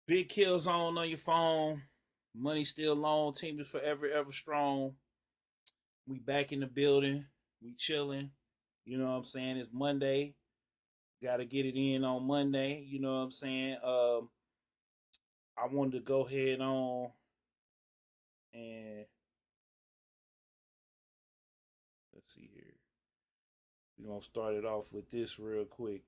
Big kill zone on your phone. Money still long. Team is forever, ever strong. We back in the building. We chilling. You know what I'm saying? It's Monday. Got to get it in on Monday. You know what I'm saying? I wanted to go ahead on and let's see here. We're gonna start it off with this real quick.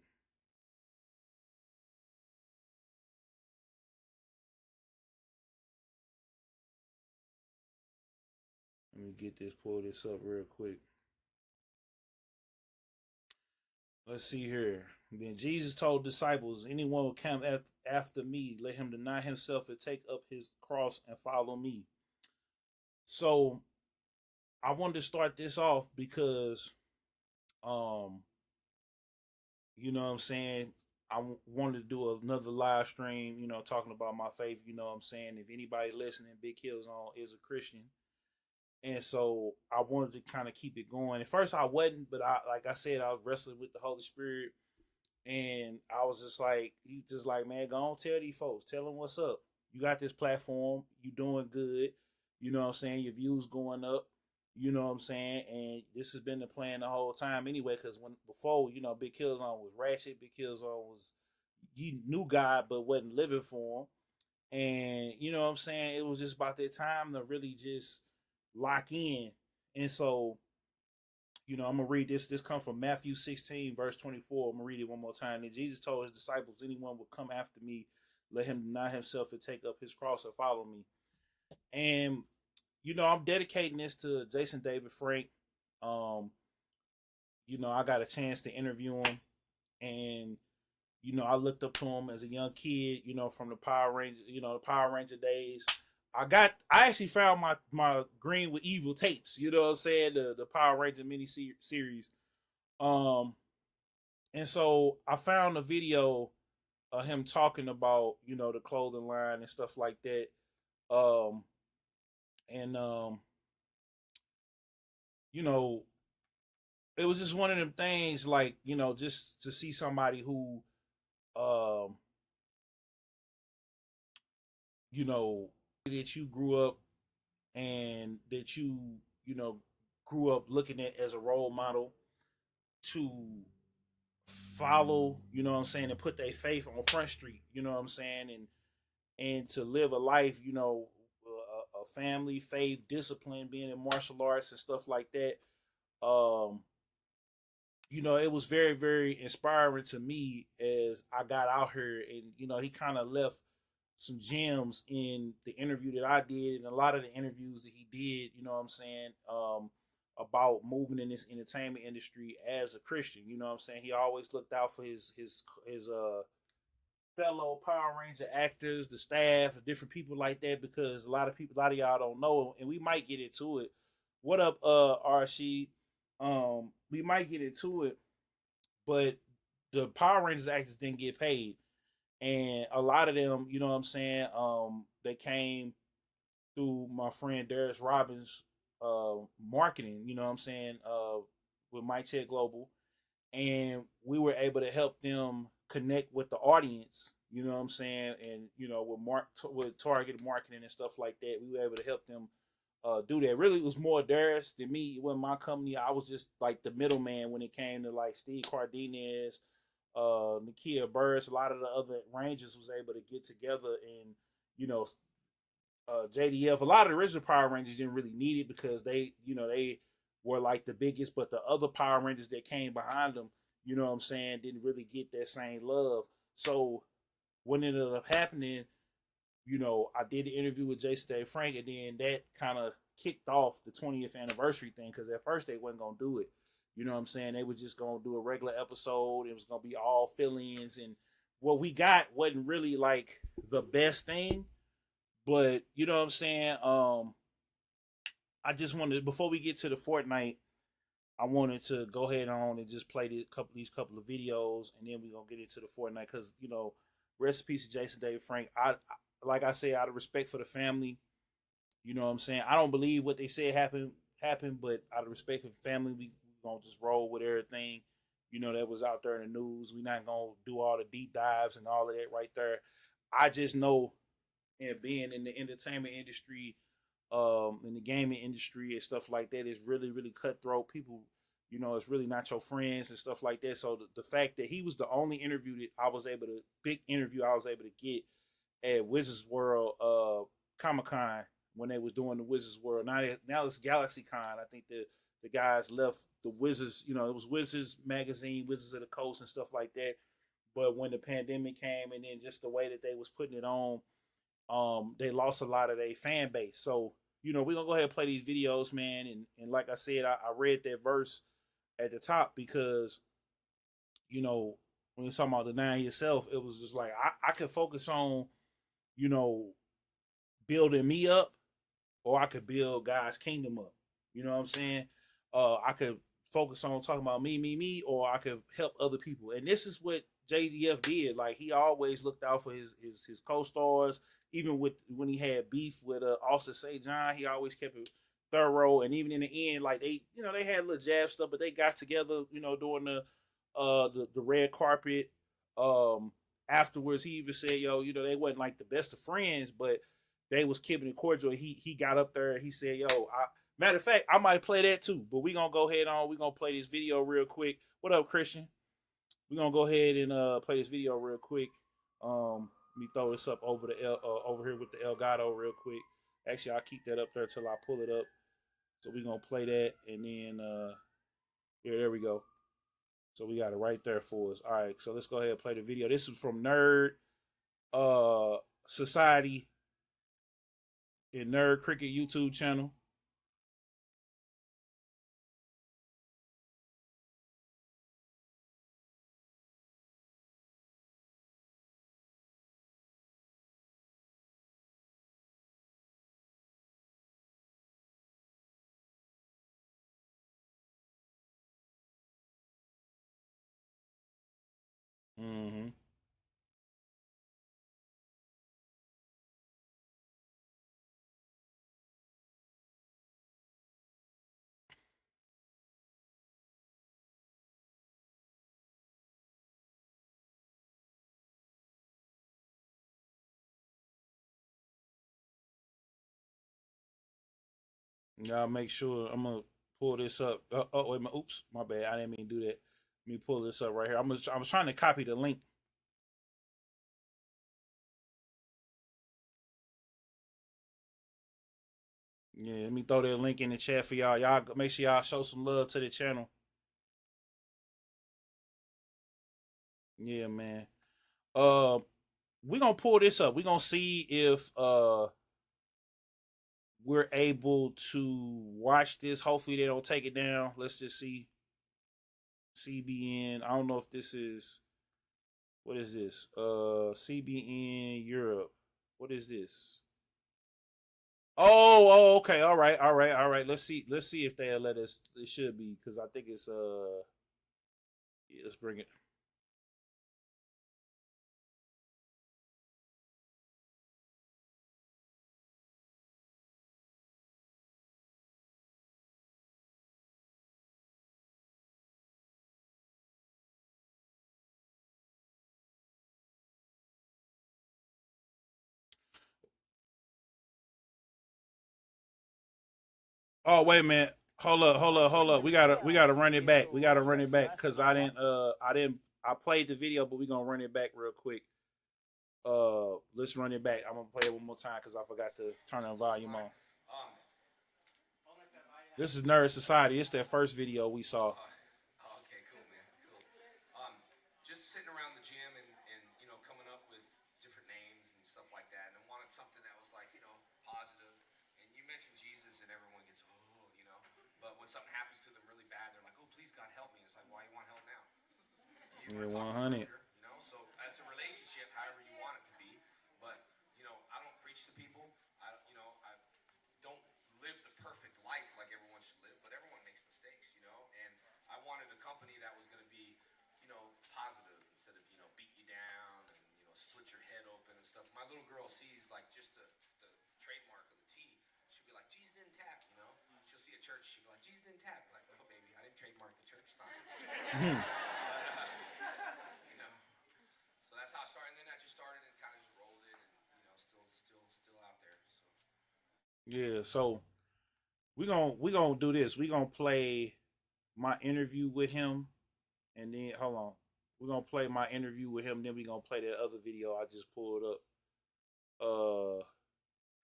Let me pull this up real quick. Let's see here. Then Jesus told disciples, anyone will come after me, let him deny himself and take up his cross and follow me. So I wanted to start this off because, um, you know what I'm saying? Wanted to do another live stream, talking about my faith, you know what I'm saying? If anybody listening, Big Hills on is a Christian. And so I wanted to kind of keep it going. At first I wasn't, but like I said, I was wrestling with the Holy Spirit. And I was just like, he just like, man, go on, tell these folks, tell them what's up. You got this platform, you doing good. You know what I'm saying? Your views going up. You know what I'm saying? And this has been the plan the whole time anyway. Because when before, Big Killzone was ratchet. Big Killzone was you knew God but wasn't living for him. And you know what I'm saying? It was just about that time to really just lock in. And so I'm gonna read this. This comes from Matthew 16, verse 24. I'm gonna read it one more time. And Jesus told his disciples, anyone will come after me, let him deny himself and take up his cross and follow me. And I'm dedicating this to Jason David Frank. Um, I got a chance to interview him, and I looked up to him as a young kid, from the Power Ranger, the Power Ranger days. I actually found my Green with Evil tapes, you know what I'm saying? The Power Ranger mini series. Um and so I found a video of him talking about, the clothing line and stuff like that. Um and you know, it was just one of them things like, just to see somebody who um, that you grew up and that you know, grew up looking at as a role model to follow, you know what I'm saying, and put their faith on Front Street, you know what I'm saying, and to live a life, a family, faith, discipline, being in martial arts and stuff like that. Um, it was very, very inspiring to me as I got out here, and he kind of left some gems in the interview that I did and a lot of the interviews that he did, you know what I'm saying, about moving in this entertainment industry as a Christian. You know what I'm saying? He always looked out for his fellow Power Ranger actors, the staff, different people like that, because a lot of y'all don't know, and we might get into it. What up, RC? We might get into it, but the Power Rangers actors didn't get paid, and a lot of them, you know what I'm saying, they came through my friend Darius Robbins marketing, you know what I'm saying, with My Check Global. And we were able to help them connect with the audience, you know what I'm saying, and with targeted marketing and stuff like that. We were able to help them do that. Really, it was more Darius than me. It wasn't my company. I was just like the middleman when it came to like Steve Cardenas, Nakia Burris. A lot of the other Rangers was able to get together and you know JDF. A lot of the original Power Rangers didn't really need it because they were like the biggest, but the other Power Rangers that came behind them, you know what I'm saying, didn't really get that same love. So what ended up happening, I did the interview with Jason Day Frank, and then that kind of kicked off the 20th anniversary thing because at first they wasn't gonna do it. You know what I'm saying? They were just gonna do a regular episode. It was gonna be all fill-ins, and what we got wasn't really like the best thing. But you know what I'm saying? I just wanted, before we get to the Fortnite, I wanted to go ahead on and just play these couple of videos, and then we're gonna get into the Fortnite because rest in peace to Jason David Frank. Like I said, out of respect for the family, you know what I'm saying. I don't believe what they said happened, but out of respect for the family, we gonna just roll with everything. That was out there in the news. We're not gonna do all the deep dives and all of that right there. I just know, and being in the entertainment industry, in the gaming industry and stuff like that is really, really cutthroat. People, it's really not your friends and stuff like that. So the fact that he was the only interview that I was able to, big interview I was able to get at Wizards World, Comic Con, when they was doing the Wizards World. Now it's Galaxy Con. I think the guys left the Wizards. It was Wizards magazine, Wizards of the Coast, and stuff like that. But when the pandemic came, and then just the way that they was putting it on, they lost a lot of their fan base. So we're gonna go ahead and play these videos, man. And like I said, I read that verse at the top because when you're talking about denying yourself, it was just like I could focus on you know building me up, or I could build God's kingdom up. You know what I'm saying? I could focus on talking about me, or I could help other people. And this is what JDF did. Like, he always looked out for his co-stars. Even with when he had beef with Austin St. John, he always kept it thorough. And even in the end, like, they had little jab stuff, but they got together, during the red carpet. Um, Afterwards, he even said, "Yo, they wasn't like the best of friends, but they was keeping it cordial." He got up there. He said, "Yo, matter of fact, I might play that too." But we gonna go ahead on. We gonna play this video real quick. What up, Christian? We gonna go ahead and play this video real quick. Let me throw this up over here with the Elgato real quick. Actually, I'll keep that up there till I pull it up. So we gonna play that, and then here, there we go. So we got it right there for us. All right, so let's go ahead and play the video. This is from Nerd Society and Nerd Cricket YouTube channel. Mm-hmm. Y'all make sure I'm gonna pull this up. Oh wait, oops, my bad. I didn't mean to do that. Let me pull this up right here. I was trying to copy the link. Yeah, let me throw that link in the chat for y'all. Y'all make sure y'all show some love to the channel. Yeah, man. Uh, we gonna pull this up. We gonna see if we're able to watch this. Hopefully they don't take it down. Let's just see. CBN. I don't know if this is, what is this? CBN Europe. What is this? Okay. All right. Let's see if they'll let us. It should be, because I think it's yeah, let's bring it. Oh, wait a minute. Hold up. We gotta run it back. We gotta run it back because I played the video, but we gonna run it back real quick. Let's run it back. I'm gonna play it one more time because I forgot to turn the volume on. This is Nerd Society. It's that first video we saw. Yeah, 100. Yeah, so we gonna do this. We gonna play my interview with him, and then hold on. We're gonna play my interview with him. Then we gonna play that other video I just pulled up. Uh,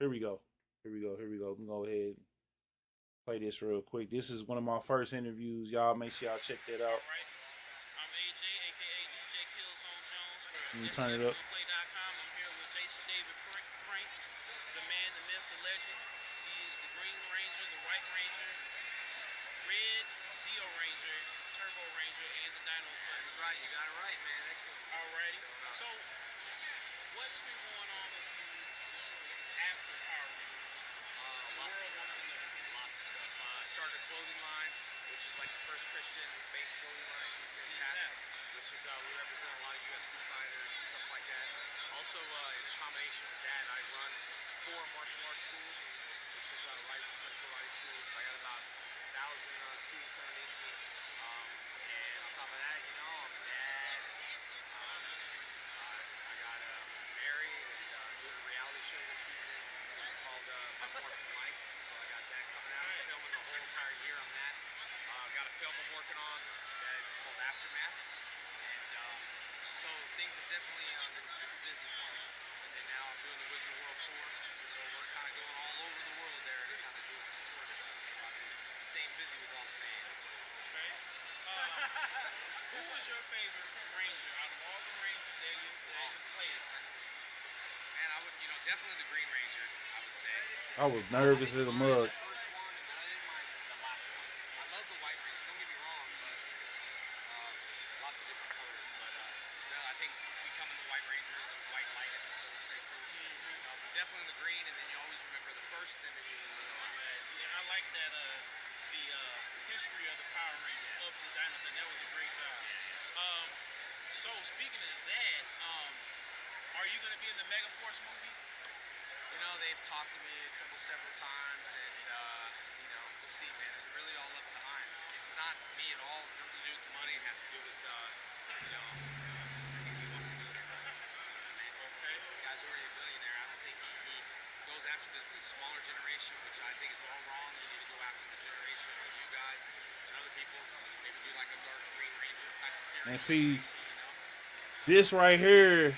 here we go. Here we go. Here we go. We go ahead and play this real quick. This is one of my first interviews. Y'all make sure y'all check that out. I'm AJ, aka DJ Killzone Jones for Let me turn it up. I'm here with Jason David Frank, the man, the myth, the legend. He is the Green Ranger, the White Ranger, Red Zeo Ranger, Turbo Ranger, and the Dino Hunter. That's right. You got it right, man. Excellent. Alrighty. So, what's been going on with you after Power Rangers? Lots of stuff. Lots of stuff. I started a clothing line, which is like the first Christian-based clothing line. It's fantastic. Which is we represent a lot of UFC fighters and stuff like that. Also, in combination with that, I run 4 martial arts schools, which is Rising Sun Karate Schools. I got about 1,000 students underneath me. And on top of that, you know, I'm a dad. I got married and doing a reality show this season called My More from Life. So I got that coming out. I'm filming the whole entire year on that. Got a film I'm working on that's called Aftermath. And so things have definitely been super busy for me. And then now I'm doing the Wizard World Tour. So we're kind of going all over the world there and kind of doing some tour stuff. So I've been staying busy with all the fans. Okay. Who was your favorite Ranger out of all the Rangers that you played? Man, I would, definitely the Green Ranger, I would say. I was nervous as a mug. The first one, and I didn't mind the last one. I love the White Ranger, don't get me wrong, but lots of different colors. But no, I think becoming the White Ranger, the white light episode was pretty cool. But definitely the green, and then you always remember the first, and then you yeah, I like that, the history of the Power Rangers up and down. That was a great job. So speaking of that, are you going to be in the Mega Force movie? They've talked to me several times, and we'll see, man. It's really all up to Ian. It's not me at all. It's nothing to do with the money. It has to do with, if he wants to do it or not. Okay. The guy's already a billionaire. I don't think he goes after the smaller generation, which I think is all wrong. You need to go after the generation of you guys and other people. Maybe do like a Dark Green Ranger type of thing. And see, this right here.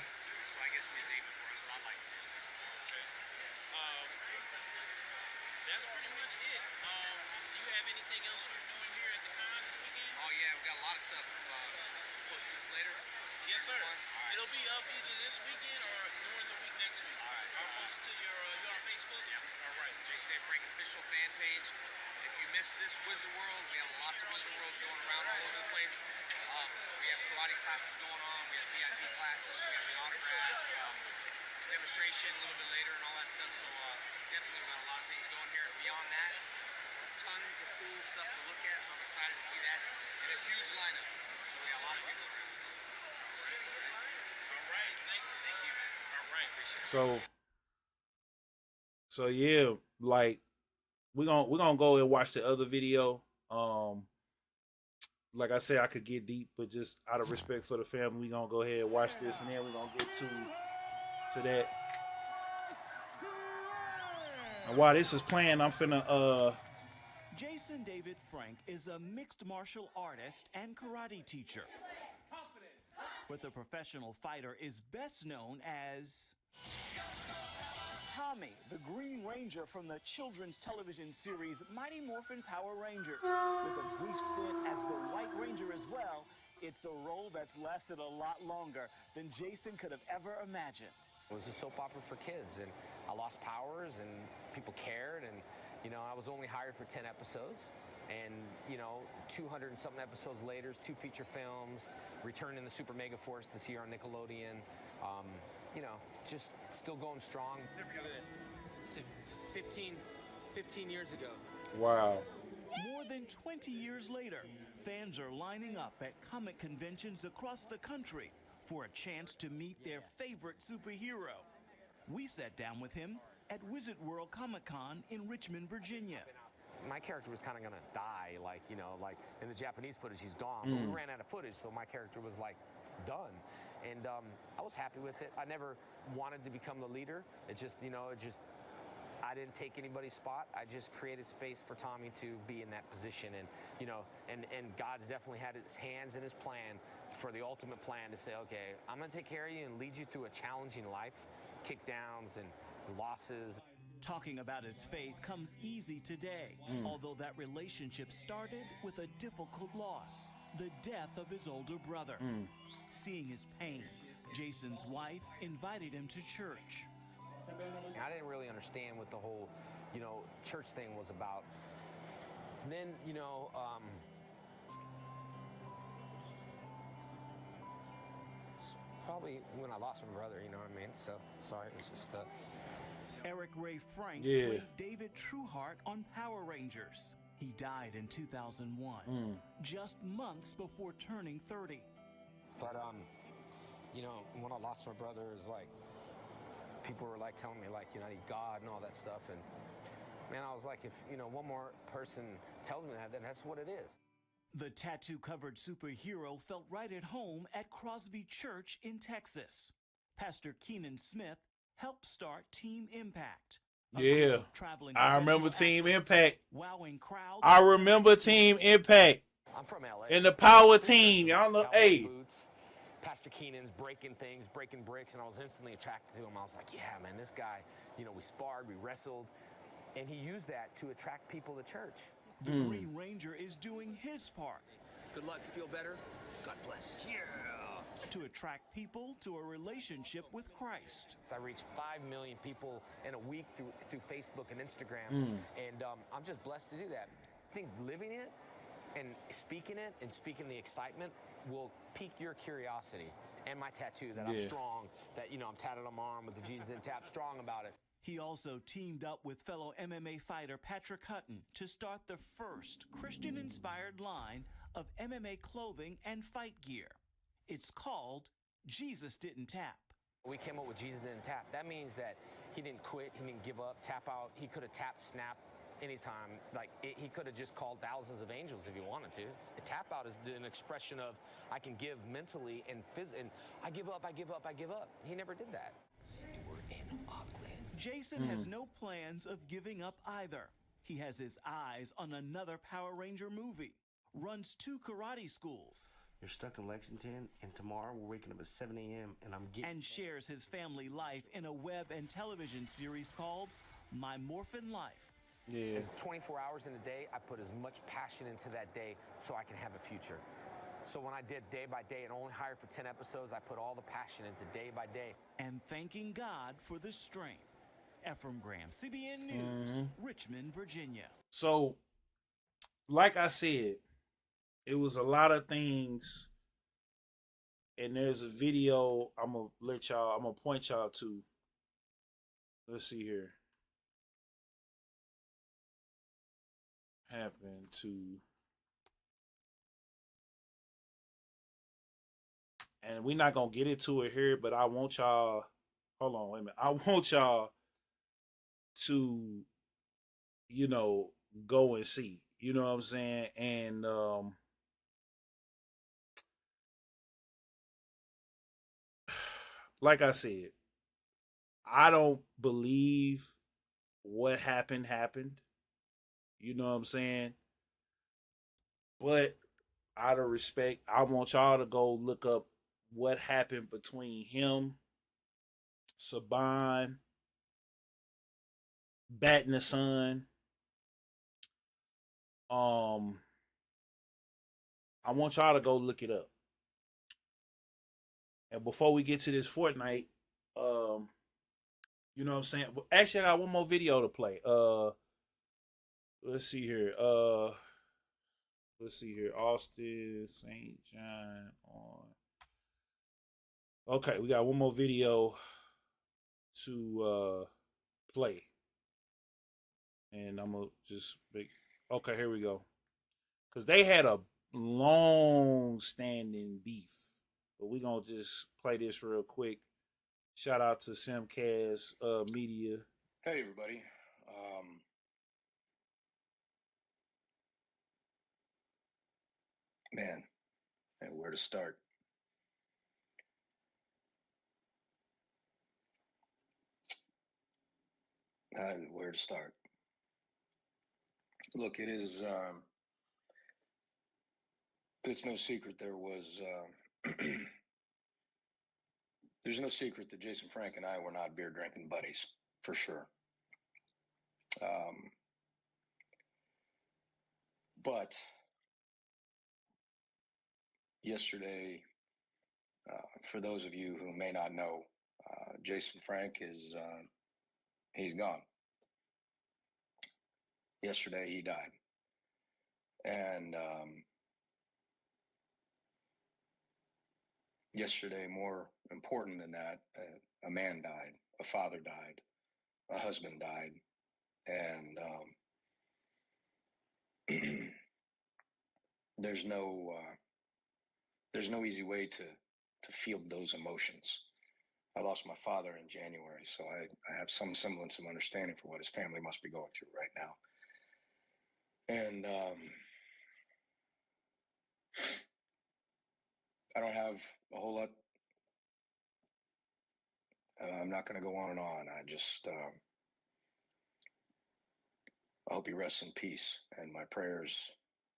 This Wizard World, we have lots of Wizard Worlds going around all over the place. We have karate classes going on, we have VIP classes, we have the autographs, demonstration a little bit later and all that stuff. So definitely got a lot of things going here. And beyond that, tons of cool stuff to look at. So I'm excited to see that. And a huge lineup. So we got a lot of people around. All right. Thank you, man. All right. Appreciate it. So yeah, like. We're gonna go and watch the other video. Like I said, I could get deep, but just out of respect for the family, we're gonna go ahead and watch this, and then we're gonna get to that. And while this is playing, I'm finna Jason David Frank is a mixed martial artist and karate teacher. But the professional fighter is best known as Tommy, the Green Ranger from the children's television series Mighty Morphin Power Rangers. With a brief stint as the White Ranger as well, it's a role that's lasted a lot longer than Jason could have ever imagined. It was a soap opera for kids, and I lost powers, and people cared, and, I was only hired for 10 episodes. And, 200 and something episodes later, 2 feature films, Return in the Super Mega Force this year on Nickelodeon. Just still going strong. Look at this. 15 years ago. Wow. More than 20 years later, fans are lining up at comic conventions across the country for a chance to meet their favorite superhero. We sat down with him at Wizard World Comic-Con in Richmond, Virginia. My character was kind of gonna die, like in the Japanese footage, he's gone. But we ran out of footage, so my character was done. And I was happy with it. I never wanted to become the leader. It just, I didn't take anybody's spot. I just created space for Tommy to be in that position. And, you know, and God's definitely had his hands in his plan for the ultimate plan to say, okay, I'm going to take care of you and lead you through a challenging life, kickdowns and losses. Talking about his faith comes easy today, although that relationship started with a difficult loss, the death of his older brother. Seeing his pain, Jason's wife invited him to church. I didn't really understand what the whole, you know, church thing was about. And then, you know, probably when I lost my brother, you know what I mean? So, sorry, it's just... Eric Ray Frank played David Trueheart on Power Rangers. He died in 2001, just months before turning 30. But, you know, when I lost my brother, it was like, people were like telling me, like, you know, I need God and all that stuff. And, man, I was like, if, you know, one more person tells me that, then that's what it is. The tattoo-covered superhero felt right at home at Crosby Church in Texas. Pastor Keenan Smith helped start Team Impact. Yeah, I remember Team Impact. Wowing crowds. I remember Team Impact. I'm from LA. And the Power Team. Y'all know, hey. Boots. Pastor Keenan's breaking things, breaking bricks, and I was instantly attracted to him. I was like, yeah, man, this guy, you know, we sparred, we wrestled, and he used that to attract people to church. The Green Ranger is doing his part. Good luck, feel better. God bless. Yeah. To attract people to a relationship with Christ. So I reached 5 million people in a week through Facebook and Instagram, and I'm just blessed to do that. I think living it and speaking the excitement will pique your curiosity. And my tattoo that I'm strong, that, you know, I'm tatted on my arm with the Jesus in tap, strong about it. He also teamed up with fellow MMA fighter Patrick Hutton to start the first Christian-inspired line of MMA clothing and fight gear. It's called Jesus Didn't Tap. We came up with Jesus Didn't Tap. That means that he didn't quit, he didn't give up, tap out. He could have tapped, snap anytime. Like, he could have just called thousands of angels if he wanted to. Tap out is an expression of, I can give mentally and physically, and I give up, I give up, I give up. He never did that. We're in Auckland. Jason has no plans of giving up either. He has his eyes on another Power Ranger movie, runs 2 karate schools. You're stuck in Lexington, and tomorrow we're waking up at 7 a.m. and shares his family life in a web and television series called My Morphin Life. Yeah. It's 24 hours in a day. I put as much passion into that day so I can have a future. So when I did day by day and only hired for 10 episodes, I put all the passion into day by day. And thanking God for the strength. Ephraim Graham, CBN News, Richmond, Virginia. So, like I said, it was a lot of things, and there's a video I'm gonna point y'all to. Let's see here. Happened to, and we're not gonna get into it here, but I want y'all. Hold on, wait a minute. I want y'all to, you know, go and see. You know what I'm saying? And like I said, I don't believe what happened. You know what I'm saying? But out of respect, I want y'all to go look up what happened between him, Saban, Bat in the Sun. I want y'all to go look it up. And before we get to this Fortnite, you know what I'm saying? Well, actually, I got one more video to play. Let's see here. Austin St. John on. Okay, we got one more video to play. And I'm gonna just make. Okay, here we go. Because they had a long-standing beef. But we're going to just play this real quick. Shout out to Simcast Media. Hey, everybody. Man, and where to start? Where to start? Look, it's no secret there's no secret that Jason Frank and I were not beer drinking buddies, for sure. Um, but yesterday, for those of you who may not know, Jason Frank he's gone. Yesterday he died. And yesterday, more important than that, a man died, a father died, a husband died, and there's no easy way to field those emotions. I lost my father in January, so I have some semblance of understanding for what his family must be going through right now. And I don't have a whole lot. I'm not going to go on and on. I hope he rests in peace, and my prayers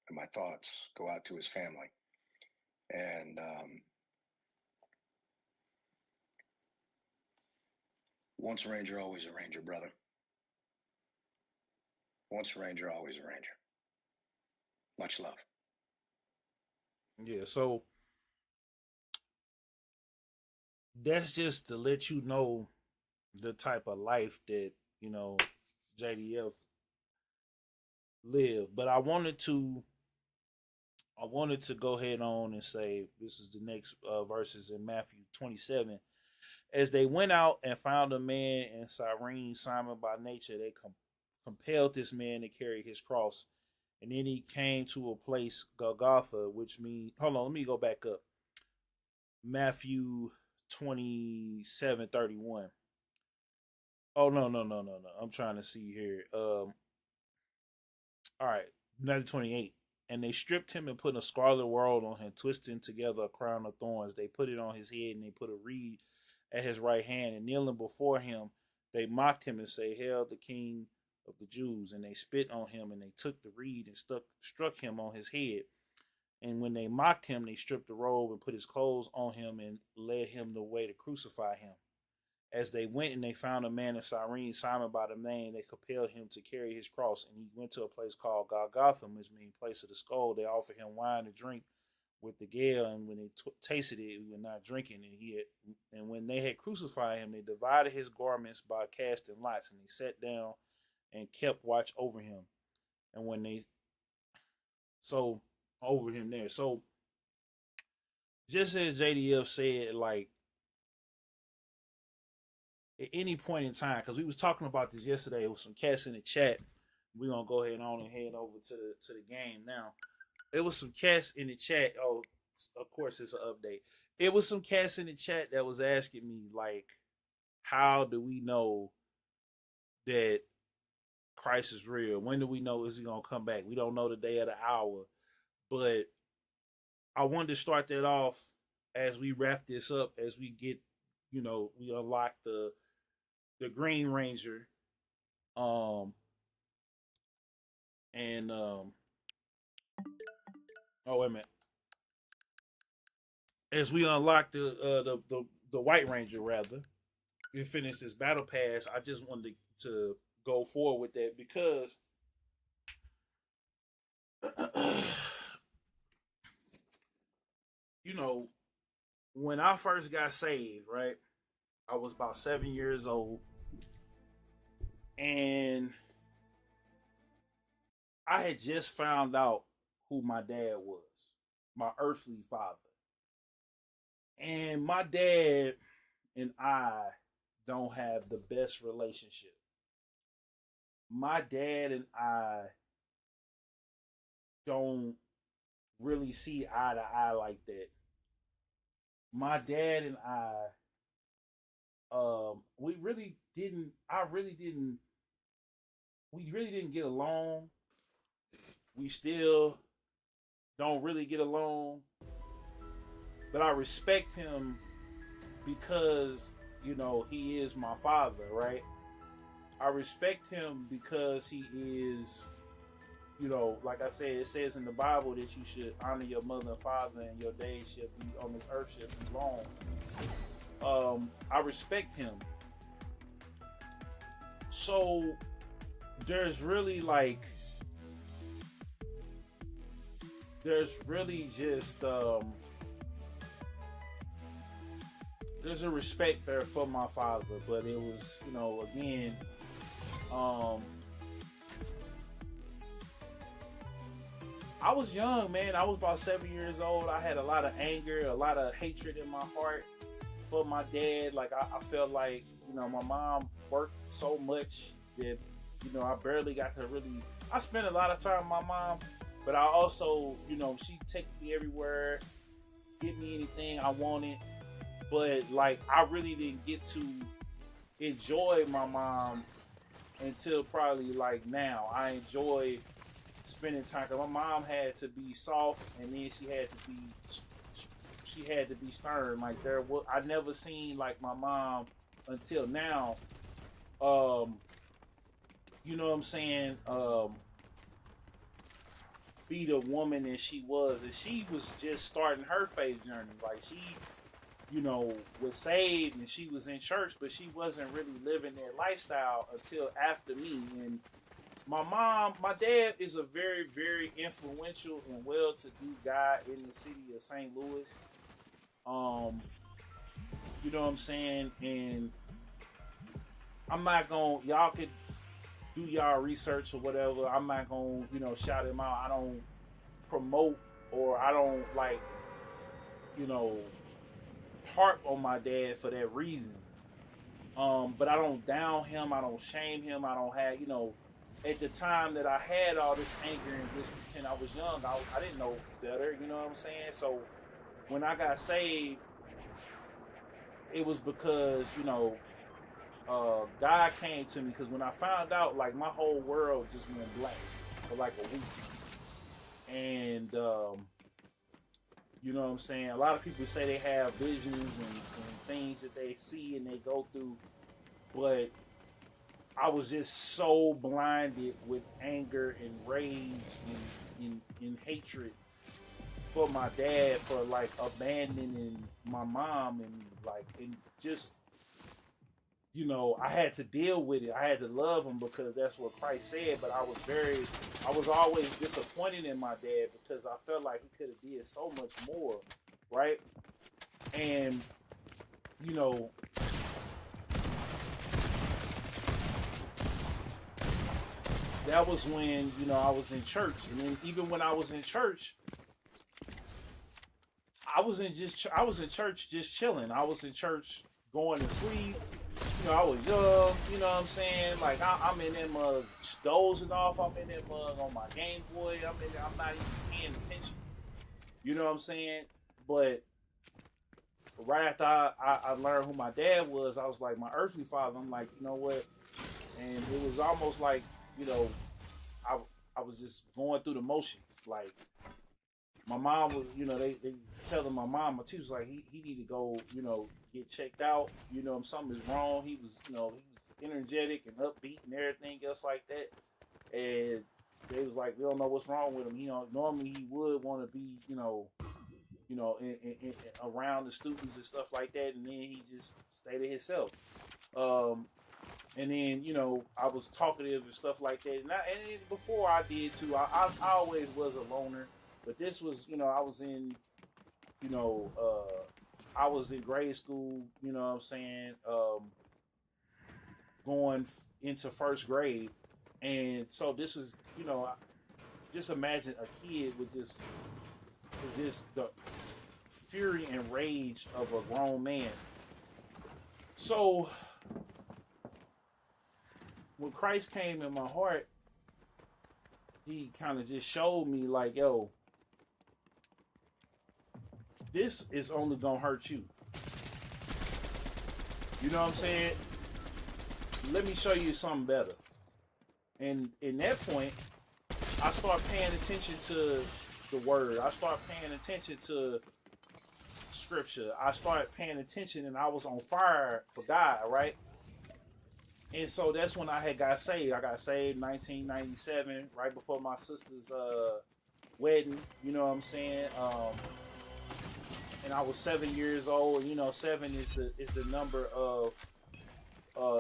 and my thoughts go out to his family. And once a Ranger, always a Ranger, brother. Once a Ranger, always a Ranger. Much love. Yeah, so that's just to let you know the type of life that, JDF lived. But I wanted to go ahead on and say this is the next verses in Matthew 27. As they went out and found a man in Cyrene, Simon by nature, they compelled this man to carry his cross. And then he came to a place, Golgotha, which means, hold on, let me go back up. Matthew 27:31. Oh, no, no, no, no, no. I'm trying to see here. All right, Matthew 28. And they stripped him and put a scarlet robe on him, twisting together a crown of thorns. They put it on his head and they put a reed at his right hand. And kneeling before him, they mocked him and say, "Hail the King of the Jews." And they spit on him and they took the reed and struck him on his head. And when they mocked him, they stripped the robe and put his clothes on him and led him the way to crucify him. As they went and they found a man in Cyrene, Simon by the name, they compelled him to carry his cross. And he went to a place called Golgotha, which means place of the skull. They offered him wine to drink with the gall, and when they tasted it, he was not drinking. And when they had crucified him, they divided his garments by casting lots, and they sat down and kept watch over him. And when they so over him there, so just as JDF said, like at any point in time, because we was talking about this yesterday with some cats in the chat. We're gonna go ahead on and head over to the game now. It was some cats in the chat. Oh, of course it's an update. It was some cats in the chat that was asking me like, how do we know that Christ is real? When do we know is he gonna come back? We don't know the day or the hour, but I wanted to start that off as we wrap this up, as we get, we unlock the Green Ranger, um, and oh wait a minute, as we unlock the White Ranger rather, and finish this battle pass. I just wanted to go forward with that because you know when I first got saved, right, I was about 7 years old, and I had just found out who my dad was, my earthly father. And my dad and I don't have the best relationship. My dad and I don't really see eye to eye like that. My dad and we really didn't. We really didn't get along. We still don't really get along. But I respect him because he is my father, right? I respect him because he is, you know, like I said, it says in the Bible that you should honor your mother and father, and your days shall be on this earth shall be long. I respect him. So there's really like, there's really just there's a respect there for my father, but it was, you know, again, I was young, man. I was about 7 years old. I had a lot of anger, a lot of hatred in my heart for my dad. Like I felt like, you know, my mom worked so much that, you know, I barely got to really. I spent a lot of time with my mom, but I also, you know, she take me everywhere, give me anything I wanted. But like, I really didn't get to enjoy my mom until probably like now. I enjoy spending time. Cause my mom had to be soft, and then she had to be stern. Like I never seen like my mom until now. You know what I'm saying? Be the woman that she was, and she was just starting her faith journey. Like she, you know, was saved and she was in church, but she wasn't really living that lifestyle until after me. And my dad is a very, very influential and well-to-do guy in the city of St. Louis. You know what I'm saying? And I'm not gonna, y'all could do y'all research or whatever. I'm not gonna, you know, shout him out. I don't promote, or I don't like, you know, harp on my dad for that reason. But I don't down him. I don't shame him. I don't have, you know, at the time that I had all this anger and discontent, I was young. I didn't know better. You know what I'm saying? So when I got saved, it was because, you know, God came to me. Because when I found out, like, my whole world just went blank for like a week. And you know what I'm saying? A lot of people say they have visions and things that they see and they go through, but I was just so blinded with anger and rage and hatred for my dad for like abandoning my mom, and like, and just, you know, I had to deal with it. I had to love him because that's what Christ said. But I was always disappointed in my dad because I felt like he could have did so much more, right? And, you know, that was when, you know, I was in church. And then even when I was in church, I was in church just chilling. I was in church going to sleep. You know, I was young, you know what I'm saying? Like, I'm in that mug dozing off. I'm in that mug on my Game Boy. I'm not even paying attention. You know what I'm saying? But right after I learned who my dad was, I was like, my earthly father. I'm like, you know what? And it was almost like, you know, I was just going through the motions. Like, my mom was, you know, they telling my mom, my teacher was like, he need to go, you know, get checked out. You know, something is wrong. He was, you know, he was energetic and upbeat and everything else like that. And they was like, we don't know what's wrong with him. You know, normally he would want to be, you know, in around the students and stuff like that. And then he just stayed to himself. And then, you know, I was talkative and stuff like that. And before I did too, I always was a loner. But this was, you know, I was in, you know, I was in grade school, you know what I'm saying, going into first grade. And so this was, you know, just imagine a kid with just the fury and rage of a grown man. So when Christ came in my heart, he kind of just showed me like, yo, this is only gonna hurt you. You know what I'm saying? Let me show you something better. And in that point, I start paying attention to the word. I start paying attention to scripture. I started paying attention, and I was on fire for God, right? And so that's when I had got saved. I got saved in 1997, right before my sister's wedding. You know what I'm saying? And I was 7 years old. You know, seven is the number of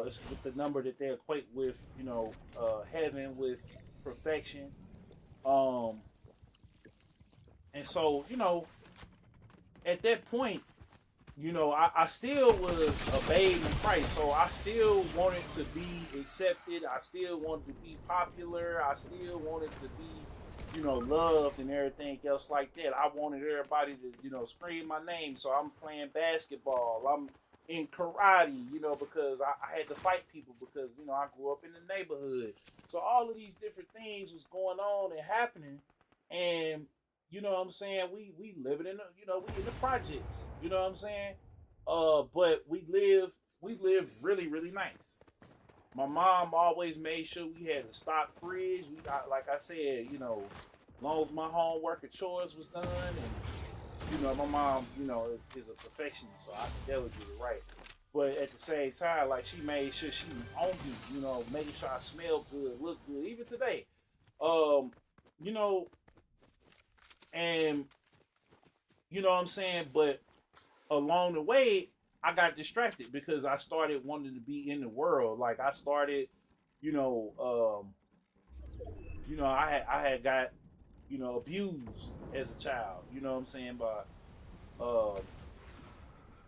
it's the number that they equate with, you know, heaven, with perfection. Um, and so, you know, at that point, you know, I still was a babe in Christ, so I still wanted to be accepted. I still wanted to be popular. I still wanted to be, you know, loved and everything else like that. I wanted everybody to, you know, scream my name. So I'm playing basketball. I'm in karate, you know, because I had to fight people because, you know, I grew up in the neighborhood. So all of these different things was going on and happening. And you know what I'm saying? We living in the, you know, we in the projects. You know what I'm saying? But we live really, really nice. My mom always made sure we had a stock fridge. We got, like I said, you know, as long as my homework and chores was done, and you know, my mom, you know, is a perfectionist, so I can never get it right. But at the same time, like she made sure she was on me, you know, making sure I smell good, look good, even today. Um, you know, and you know what I'm saying? But along the way, I got distracted because I started wanting to be in the world. Like I started, you know, I had got, you know, abused as a child. You know what I'm saying? By, uh,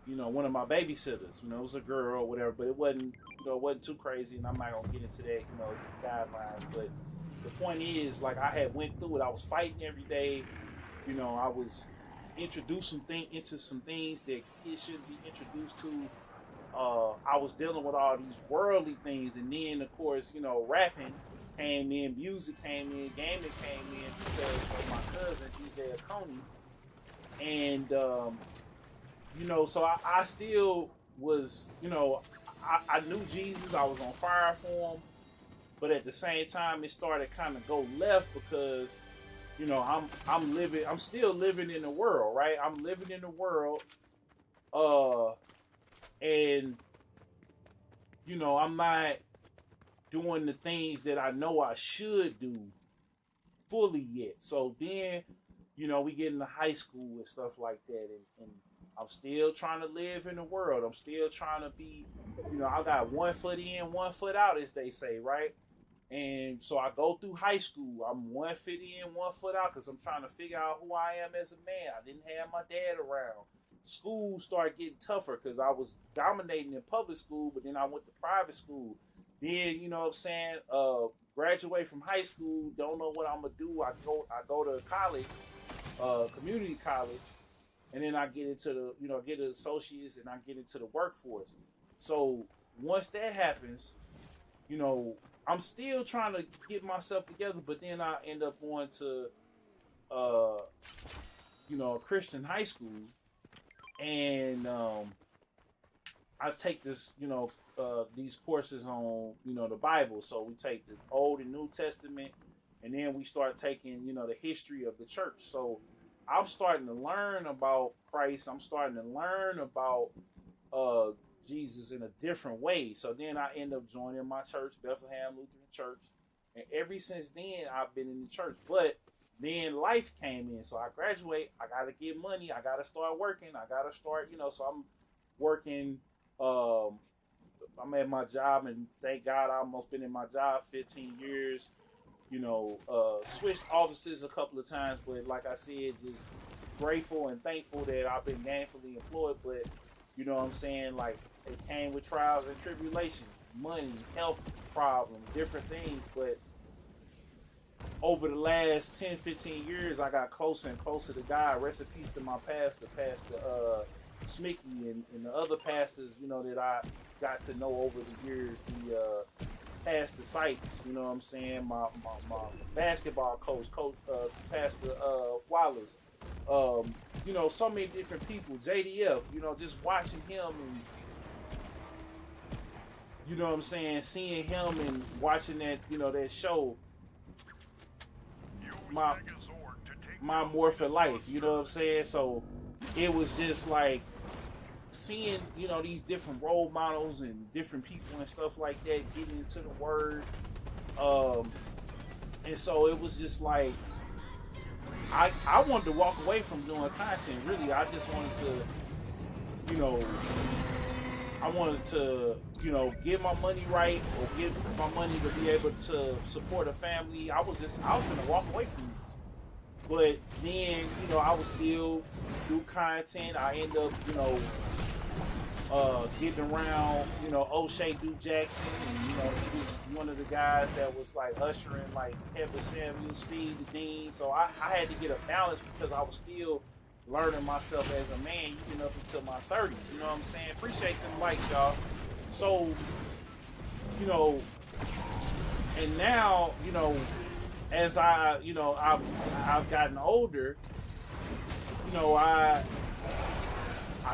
you know, one of my babysitters. You know, it was a girl or whatever, but it wasn't, you know, it wasn't too crazy. And I'm not gonna get into that, you know, guidelines. But the point is, like, I had went through it. I was fighting every day. You know, I was introducing into some things that kids shouldn't be introduced to. I was dealing with all these worldly things, and then of course, you know, rapping came in, music came in, gaming came in because of my cousin DJ Coney, and you know, so I still was, you know, I knew Jesus, I was on fire for him, but at the same time, it started kind of go left because you know, I'm still living in the world, right? I'm living in the world, uh, and you know, I'm not doing the things that I know I should do fully yet. So then, you know, we get into high school and stuff like that, and I'm still trying to live in the world. I'm still trying to be, you know, I got 1 foot in, 1 foot out, as they say, right? And so I go through high school. I'm 1 foot in, 1 foot out because I'm trying to figure out who I am as a man. I didn't have my dad around. School started getting tougher because I was dominating in public school, but then I went to private school. Then, you know what I'm saying, graduate from high school, don't know what I'm gonna do. I go to college, community college, and then I get into the, you know, get an associates and I get into the workforce. So once that happens, you know, I'm still trying to get myself together, but then I end up going to, uh, you know, a Christian high school, and I take this, you know, these courses on, you know, the Bible. So we take the Old and New Testament, and then we start taking, you know, the history of the church. So I'm starting to learn about Christ. I'm starting to learn about uh, Jesus in a different way. So then I end up joining my church, Bethlehem Lutheran Church, and ever since then I've been in the church. But then life came in, so I graduate. I gotta get money. I gotta start working. I gotta start, you know. So I'm working. I'm at my job, and thank God I almost been in my job 15 years. You know, switched offices a couple of times, but like I said, just grateful and thankful that I've been gainfully employed. But you know what I'm saying? Like, it came with trials and tribulations, money, health problems, different things. But over the last 10, 15 years, I got closer and closer to God. Rest in peace to my pastor, Pastor Smicky, and the other pastors, you know, that I got to know over the years. The Pastor Sykes, you know what I'm saying? My basketball coach, Pastor Wallace. You know, so many different people. JDF, you know, just watching him and, you know what I'm saying, seeing him and watching that, you know, that show, my more for life, you know what I'm saying? So it was just like, seeing, you know, these different role models and different people and stuff like that getting into the word. And so it was just like I wanted to walk away from doing content. Really, I just wanted to, you know, I wanted to, you know, get my money right or get my money to be able to support a family. I was gonna walk away from this. But then, you know, I would still do content. I end up, you know, getting around, you know, O'Shea Duke Jackson, and you know, he was one of the guys that was like ushering like Kevin Samuels, Steve the Dean. So I had to get a balance because I was still learning myself as a man, even up until my 30s. You know what I'm saying? Appreciate them likes, y'all. So, you know, and now, you know, as you know, I've gotten older, you know, I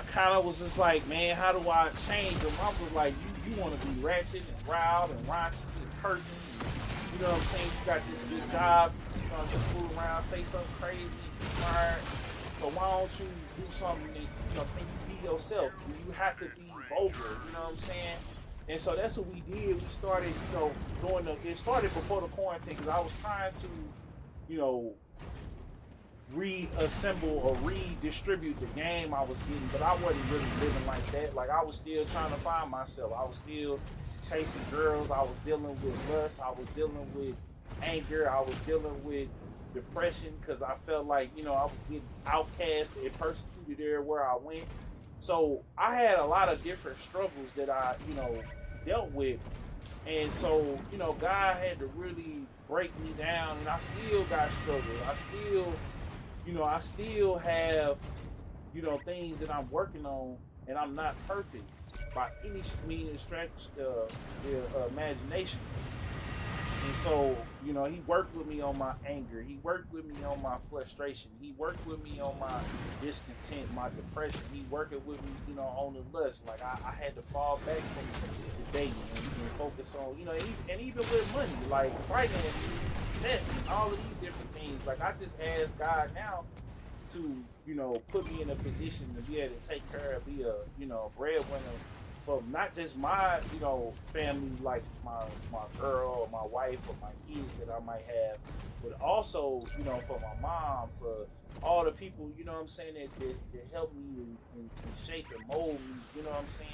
kind of was just like, man, how do I change? And mom was like, you want to be ratchet and wild and raunchy and cursing. And, you know what I'm saying? You got this good job. You know, just fool around, say something crazy, and be fired. So why don't you do something that, you know, think you be yourself? You have to be vulgar. You know what I'm saying? And so that's what we did. We started, you know, it started before the quarantine because I was trying to, you know, reassemble or redistribute the game I was getting, but I wasn't really living like that. Like I was still trying to find myself. I was still chasing girls. I was dealing with lust. I was dealing with anger. I was dealing with depression because I felt like, you know, I was getting outcast and persecuted everywhere I went. So I had a lot of different struggles that I, you know, dealt with. And so, you know, God had to really break me down, and I still got struggles. I still have, you know, things that I'm working on, and I'm not perfect by any means and stretch the imagination. And so, you know, he worked with me on my anger. He worked with me on my frustration. He worked with me on my discontent, my depression. He worked with me, you know, on the lust. Like I had to fall back from the dating and focus on, you know, and even with money, like finances, success, and all of these different things. Like I just ask God now to, you know, put me in a position to be able to take care of, be a, you know, breadwinner for not just my, you know, family, like my girl or my wife or my kids that I might have, but also, you know, for my mom, for all the people, you know what I'm saying, that help me and shape and mold me, you know what I'm saying,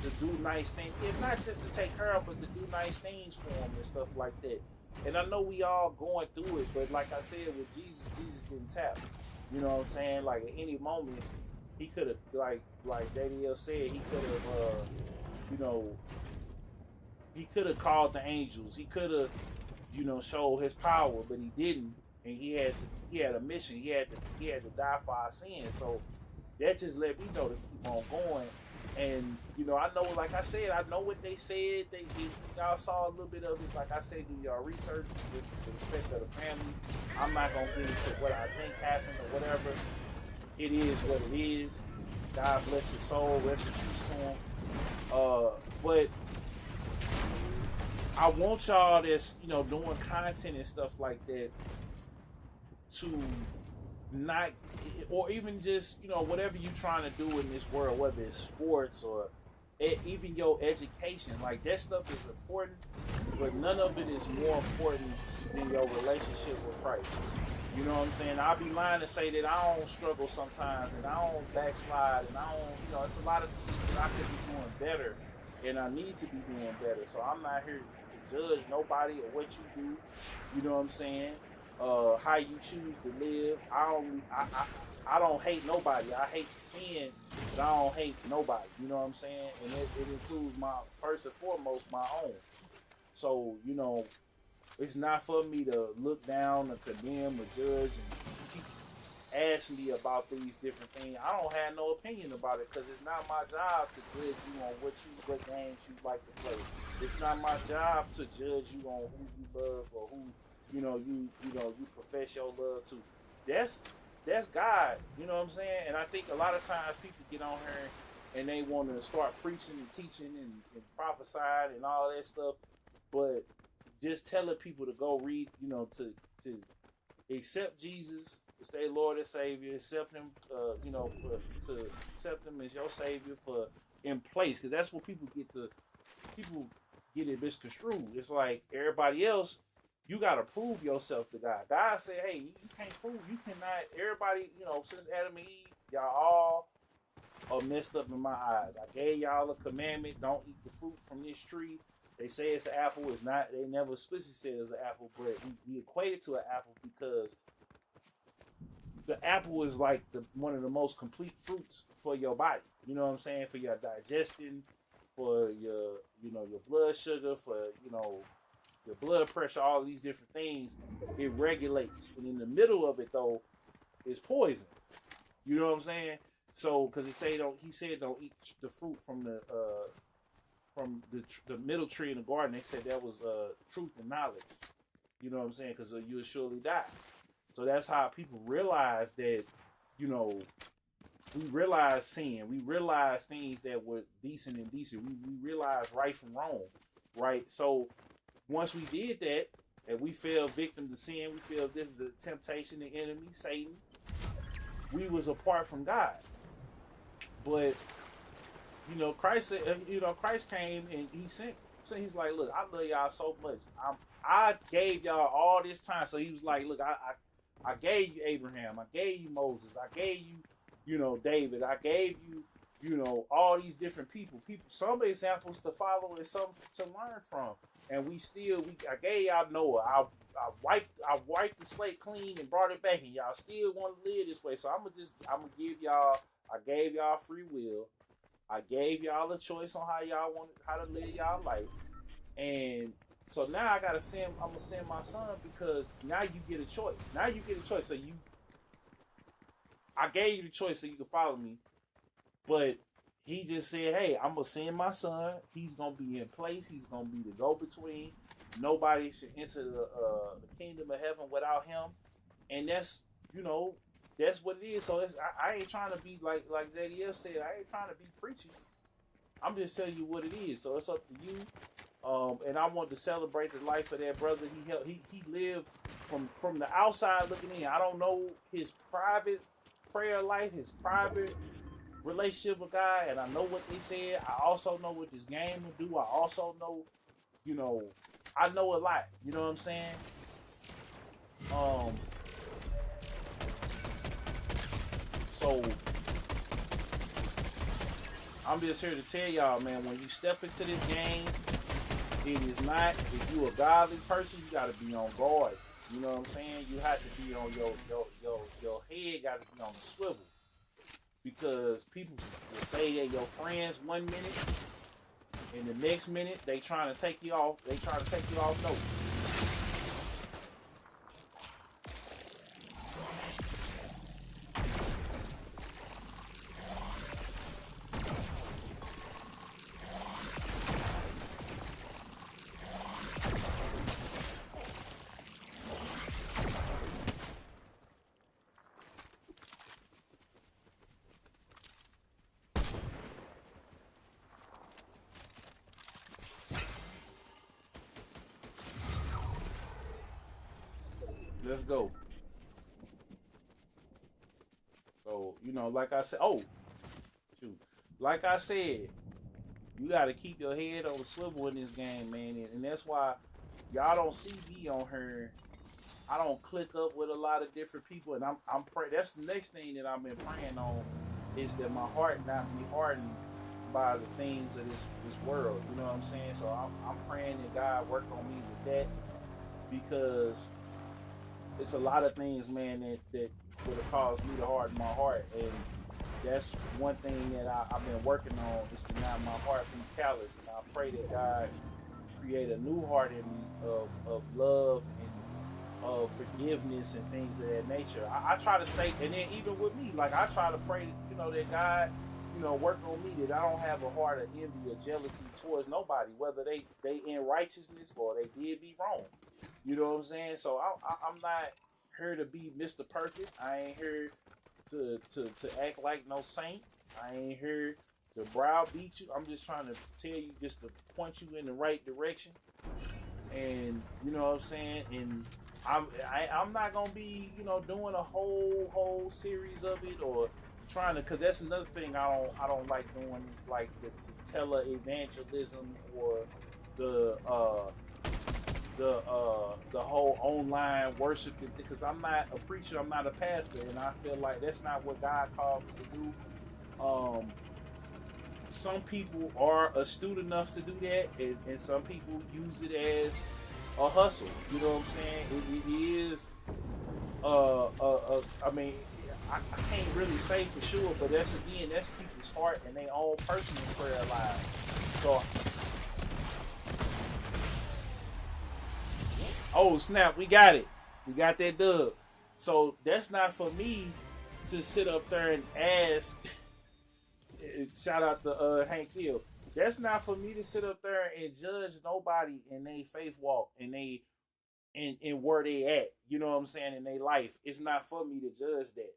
to do nice things. It's not just to take care of, but to do nice things for them and stuff like that. And I know we all going through it, but like I said, with Jesus didn't tap. You know what I'm saying? Like at any moment, he could have, like JDL said, he could have, you know, he could have called the angels. He could have, you know, showed his power, but he didn't. And he had a mission. He had to die for our sins. So that just let me know to keep on going. And you know, I know, like I said, I know what they said. Y'all saw a little bit of it. Like I said, do y'all research? This is the respect of the family. I'm not gonna get into what I think happened or whatever. It is what it is. God bless his soul. Rest in peace to him. But I want y'all that's, you know, doing content and stuff like that to not, or even just, you know, whatever you're trying to do in this world, whether it's sports or even your education, like that stuff is important, but none of it is more important than your relationship with Christ. You know what I'm saying? I'll be lying to say that I don't struggle sometimes and I don't backslide and I don't, you know, it's a lot of things that I could be doing better and I need to be doing better. So I'm not here to judge nobody or what you do. You know what I'm saying? How you choose to live. I don't hate nobody. I hate sin, but I don't hate nobody. You know what I'm saying? And it includes my, first and foremost, my own. So, you know, it's not for me to look down or condemn or judge and keep asking me about these different things. I don't have no opinion about it because it's not my job to judge you on what games you like to play. It's not my job to judge you on who you love or who, you know, you profess your love to. That's God. You know what I'm saying? And I think a lot of times people get on here and they want to start preaching and teaching and prophesying and all that stuff, but just telling people to go read, you know, to accept Jesus, as their Lord and Savior, accept Him, to accept Him as your Savior for in place, because that's what people get it misconstrued. It's like everybody else, you got to prove yourself to God. God said, hey, you can't prove, you cannot. Everybody, since Adam and Eve, y'all all are messed up in my eyes. I gave y'all a commandment: don't eat the fruit from this tree. They say it's an apple. It's not. They never explicitly said it's an apple, but we equate it to an apple because the apple is like one of the most complete fruits for your body. You know what I'm saying? For your digestion, for your blood sugar, for your blood pressure, all of these different things. It regulates, and in the middle of it though, is poison. You know what I'm saying? So, because he said don't eat the fruit from the middle tree in the garden. They said that was truth and knowledge. You know what I'm saying? Because you will surely die. So that's how people realize that, we realize sin. We realize things that were decent and decent. We realize right from wrong, right? So once we did that, and we fell victim to sin, we fell victim to temptation, the enemy, Satan, we was apart from God. But, Christ said, Christ came and he's like, look, I love y'all so much. I gave y'all all this time. So he was like, look, I gave you Abraham. I gave you Moses. I gave you, David. I gave you, all these different people. Some examples to follow and some to learn from. And I gave y'all Noah. I wiped the slate clean and brought it back, and y'all still want to live this way. So I'm gonna give y'all. I gave y'all free will. I gave y'all a choice on how to live y'all life. And so now I'm gonna send my son, because now you get a choice. So I gave you the choice so you can follow me. But he just said, hey, I'm gonna send my son. He's gonna be in place. He's gonna be the go-between. Nobody should enter the kingdom of heaven without him. And that's what it is. So I ain't trying to be like JDF said. I ain't trying to be preachy. I'm just telling you what it is. So it's up to you. And I want to celebrate the life of that brother. He lived from the outside looking in. I don't know his private prayer life, his private relationship with God, and I know what they said. I also know what this game will do. I also know, I know a lot. You know what I'm saying? So I'm just here to tell y'all, man, when you step into this game, it is not, if you a godly person, you gotta be on guard. You know what I'm saying? You have to be on your head got to be on the swivel. Because people will say they're your friends 1 minute, and the next minute they trying to take you off. They trying to take you off note. Let's go. So, like I said, like I said, you got to keep your head on the swivel in this game, man. And that's why y'all don't see me on here. I don't click up with a lot of different people. And I'm praying. That's the next thing that I've been praying on, is that my heart not be hardened by the things of this world. You know what I'm saying? So I'm praying that God work on me with that, because it's a lot of things, man, that would have caused me to harden my heart. And that's one thing that I've been working on, is to not my heart be callous. And I pray that God create a new heart in me of love and of forgiveness and things of that nature. I try to stay, and then even with me, like I try to pray, that God, work on me, that I don't have a heart of envy or jealousy towards nobody, whether they in righteousness or they did be wrong. You know what I'm saying? So I'm not here to be Mr. Perfect. I ain't here to act like no saint. I ain't here to browbeat you. I'm just trying to tell you, just to point you in the right direction. And you know what I'm saying? And I'm not gonna be, doing a whole series of it or trying to, cause that's another thing I don't like doing is like the tele evangelism or the the whole online worship, because I'm not a preacher, I'm not a pastor, and I feel like that's not what God called me to do. Some people are astute enough to do that, and some people use it as a hustle. You know what I'm saying? It is. I mean, I can't really say for sure, but that's people's heart and their own personal prayer life. So, oh snap, we got it. We got that dub. So that's not for me to sit up there and ask. Shout out to Hank Hill. That's not for me to sit up there and judge nobody in their faith walk and in where they at. You know what I'm saying, in their life. It's not for me to judge that.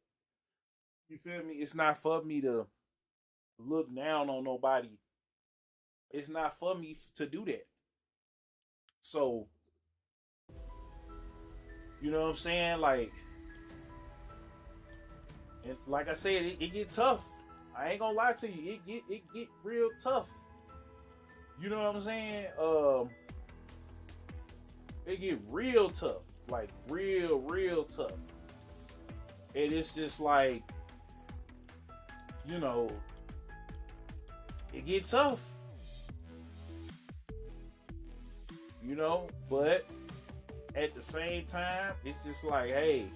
You feel me? It's not for me to look down on nobody. It's not for me to do that. So, you know what I'm saying? Like I said, it get tough. I ain't gonna lie to you. It get real tough. You know what I'm saying? It get real tough. Like real tough. And it's just like, you know, it get tough. But at the same time, it's just like, hey,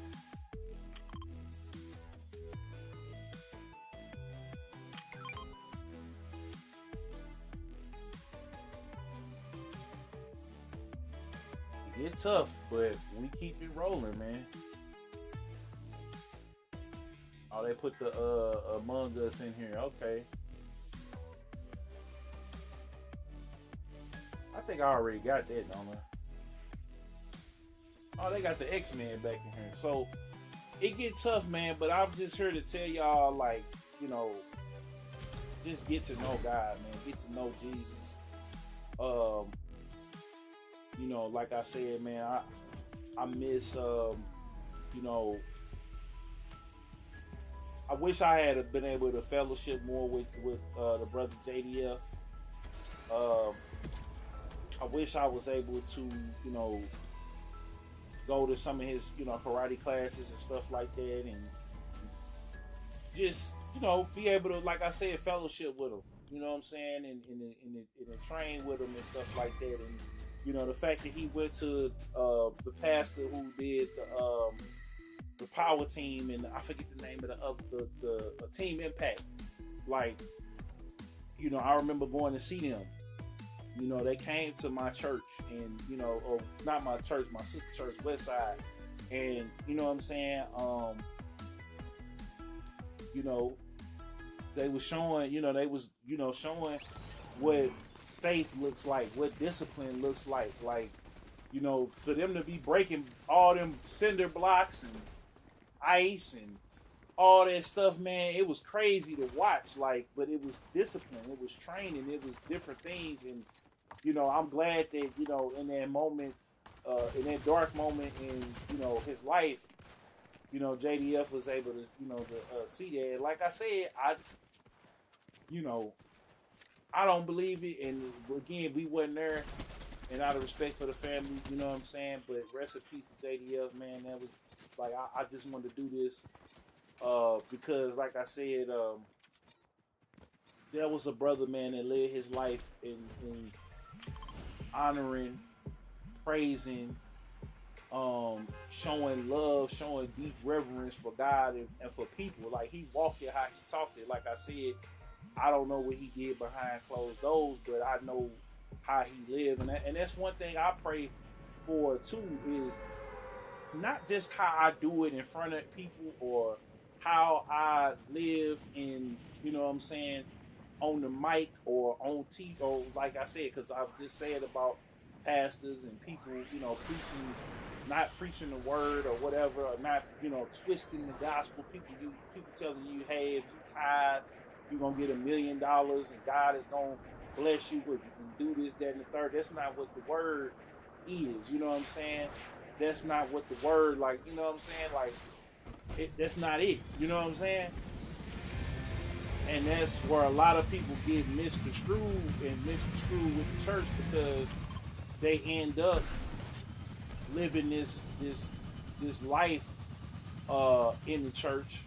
it get tough, but we keep it rolling, man. Oh, they put the Among Us in here. Okay. I think I already got that, don't I? Oh, they got the X-Men back in here. So it get tough, man, but I'm just here to tell y'all, like, just get to know God, man. Get to know Jesus. Like I said, man, I miss I wish I had been able to fellowship more with the brother JDF. I wish I was able to, go to some of his, karate classes and stuff like that, and just, be able to, like I said, fellowship with him. You know what I'm saying, and train with him and stuff like that, and the fact that he went to the pastor who did the power team, and I forget the name of the Team Impact. Like, I remember going to see them. They came to my church, and or not my church, my sister church, Westside, and you know what I'm saying. They was showing, showing what faith looks like, what discipline looks like. Like, for them to be breaking all them cinder blocks and ice and all that stuff, man, it was crazy to watch. Like, but it was discipline, it was training, it was different things, and I'm glad that in that moment, in that dark moment in his life, JDF was able to to see that. Like I said, I don't believe it, and again, we wasn't there, and out of respect for the family, you know what I'm saying. But rest in peace to JDF, man. That was like, I just wanted to do this because, like I said, there was a brother, man, that led his life in honoring, praising, showing love, showing deep reverence for God and for people. Like, he walked it how he talked it. Like I said, I don't know what he did behind closed doors, but I know how he lived, and that's one thing I pray for too, is not just how I do it in front of people or how I live in, what I'm saying, on the mic or on TV, or like I said, because I've just said about pastors and people, preaching, not preaching the word or whatever, or not, twisting the gospel. People telling you, hey, if you tithe, you're gonna get $1 million, and God is gonna bless you with and do this, that, and the third. That's not what the word is. You know what I'm saying? that's not what the word, like, you know what I'm saying? Like, that's not it. You know what I'm saying? And that's where a lot of people get misconstrued with the church, because they end up living this life in the church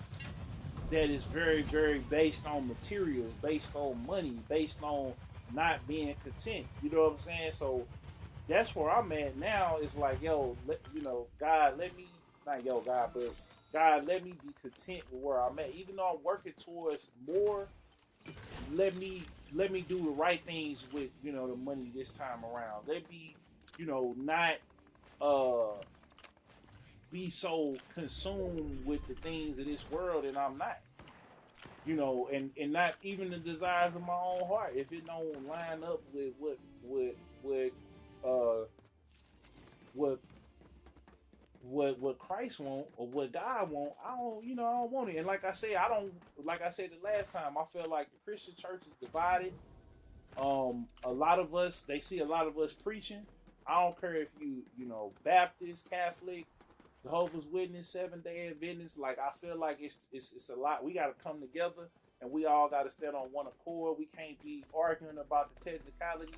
that is very, very based on materials, based on money, based on not being content. You know what I'm saying? So that's where I'm at now. It's like, yo, God, let me, not yo, God, but God, let me be content with where I'm at. Even though I'm working towards more, let me do the right things with, the money this time around. Let me, not be so consumed with the things of this world, and I'm not. And not even the desires of my own heart. If it don't line up with uh what what Christ want or what God want, I don't want it. And like I said, like I said the last time, I feel like the Christian church is divided. A lot of us, they see a lot of us preaching. I don't care if Baptist, Catholic, Jehovah's Witness, Seventh-day Adventist. Like, I feel like it's a lot. We got to come together, and we all got to stand on one accord. We can't be arguing about the technicalities,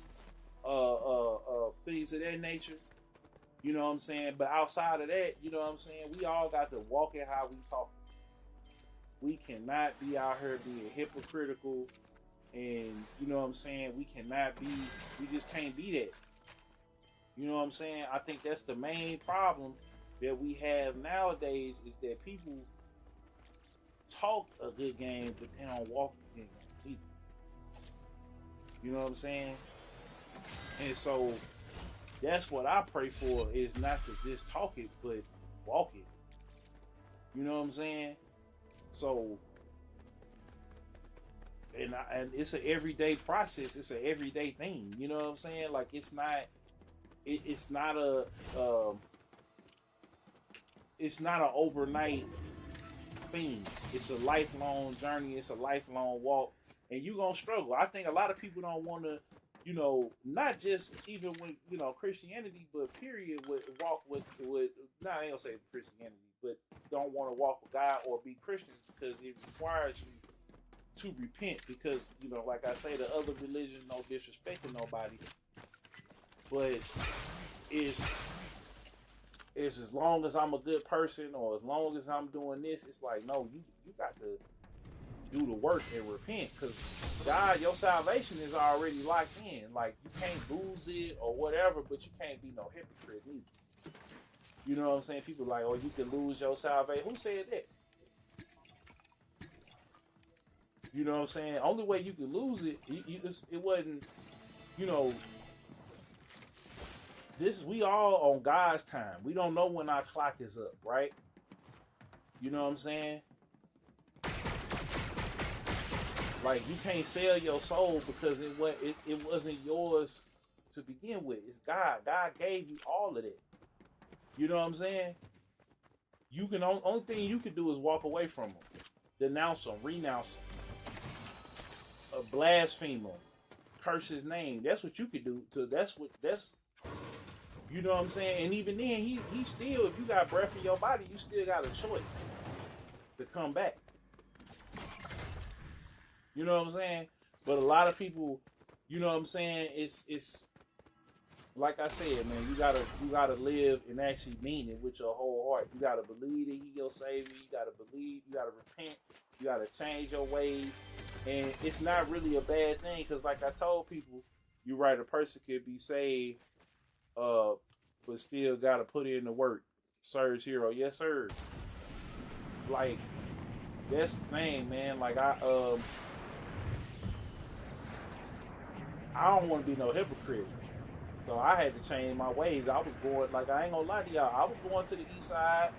things of that nature. You know what I'm saying? But outside of that, you know what I'm saying? We all got to walk it how we talk. We cannot be out here being hypocritical, and you know what I'm saying? We just can't be that. You know what I'm saying? I think that's the main problem that we have nowadays, is that people talk a good game, but they don't walk a good game either. You know what I'm saying? And so that's what I pray for, is not to just talk it, but walk it. You know what I'm saying? So, and it's an everyday process. It's an everyday thing. You know what I'm saying? Like, it's not it's not an overnight thing. It's a lifelong journey. It's a lifelong walk, and you're gonna struggle. I think a lot of people don't want to, not just even with Christianity, but period, walk with not, I ain't gonna say Christianity, but don't want to walk with God or be Christians, because it requires you to repent. Because like I say, the other religion, no disrespecting nobody, but it's as long as I'm a good person, or as long as I'm doing this, it's like, no, you got to do the work and repent, because God, your salvation is already locked in. Like, you can't lose it or whatever, but you can't be no hypocrite either. You know what I'm saying? People like, oh, you can lose your salvation. Who said that? You know what I'm saying? Only way you could lose it, it wasn't, we all on God's time. We don't know when our clock is up, right? You know what I'm saying? Like, you can't sell your soul, because it wasn't yours to begin with. It's God. God gave you all of that. You know what I'm saying? You can only thing you can do is walk away from them, denounce them, renounce them, blaspheme them, curse his name. That's what you could do. You know what I'm saying? And even then, he still, if you got breath in your body, you still got a choice to come back. You know what I'm saying? But a lot of people, you know what I'm saying? It's like I said, man. You gotta live and actually mean it with your whole heart. You gotta believe that he your savior. You gotta believe. You gotta repent. You gotta change your ways. And it's not really a bad thing, because, like I told people, you're right. A person could be saved, but still gotta put in the work. Sir's hero, yes sir. Like, that's the thing, man. Like, I don't want to be no hypocrite. So I had to change my ways. I was going, like, I ain't gonna lie to y'all, I was going to the east side.